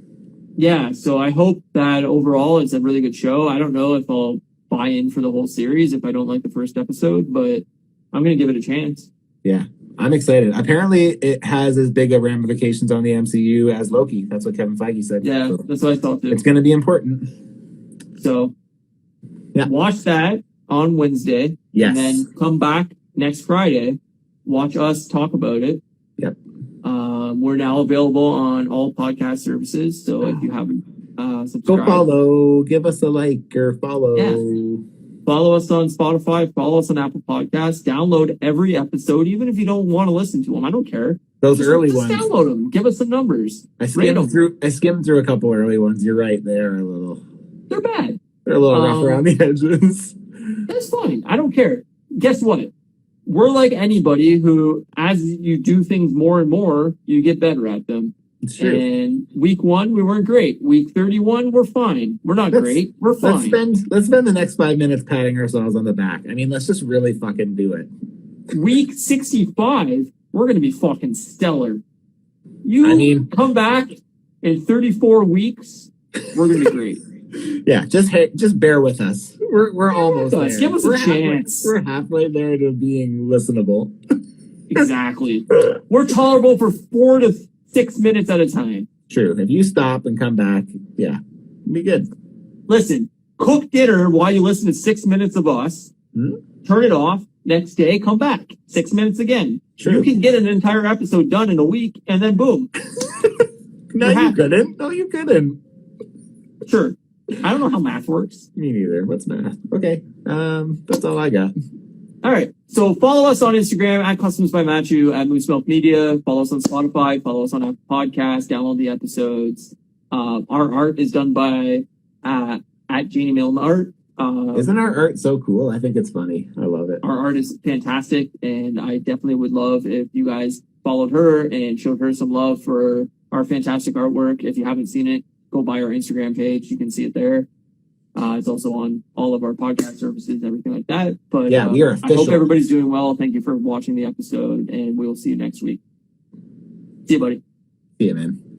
Yeah, so I hope that overall it's a really good show. I don't know if I'll buy in for the whole series if I don't like the first episode, but I'm going to give it a chance. Yeah, I'm excited. Apparently, it has as big of ramifications on the MCU as Loki. That's what Kevin Feige said. Yeah, so that's what I thought too. It's going to be important. So, watch that on Wednesday. Yes. And then come back next Friday. Watch us talk about it. Yep. We're now available on all podcast services. So if you haven't subscribed, go follow, give us a like or follow. Yeah. Follow us on Spotify, follow us on Apple Podcasts, download every episode, even if you don't want to listen to them. I don't care. Those early ones. Download them. Give us some numbers. I skimmed through a couple early ones. You're right. They're bad. They're a little rough around the edges. That's fine. I don't care. Guess what? We're like anybody who, as you do things more and more, you get better at them. It's true. And week 1, we weren't great. Week 31, we're fine. We're not great. We're fine. Let's spend the next 5 minutes patting ourselves on the back. I mean, let's just really fucking do it. Week 65, we're going to be fucking stellar. Come back in 34 weeks, we're going to be great. Yeah, just bear with us. We're almost there. Give us a chance. We're halfway there to being listenable. Exactly. We're tolerable for 4 to 6 minutes at a time. True. If you stop and come back, yeah, be good. Listen, cook dinner while you listen to 6 minutes of us. Turn it off. Next day, come back. 6 minutes again. True. You can get an entire episode done in a week, and then boom. No, you couldn't. No, you couldn't. Sure. I don't know how math works. Me neither. What's math? Okay. That's all I got. All right. So follow us on Instagram at Customs by Matthew at Moose Milk Media. Follow us on Spotify. Follow us on Apple Podcasts. Download the episodes. Our art is done by at Jeannie Milne Art. Isn't our art so cool? I think it's funny. I love it. Our art is fantastic, and I definitely would love if you guys followed her and showed her some love for our fantastic artwork. If you haven't seen it, go by our Instagram page. You can see it there. It's also on all of our podcast services, everything like that. But yeah, we are official. I hope everybody's doing well. Thank you for watching the episode, and we will see you next week. See you, buddy. See you, man.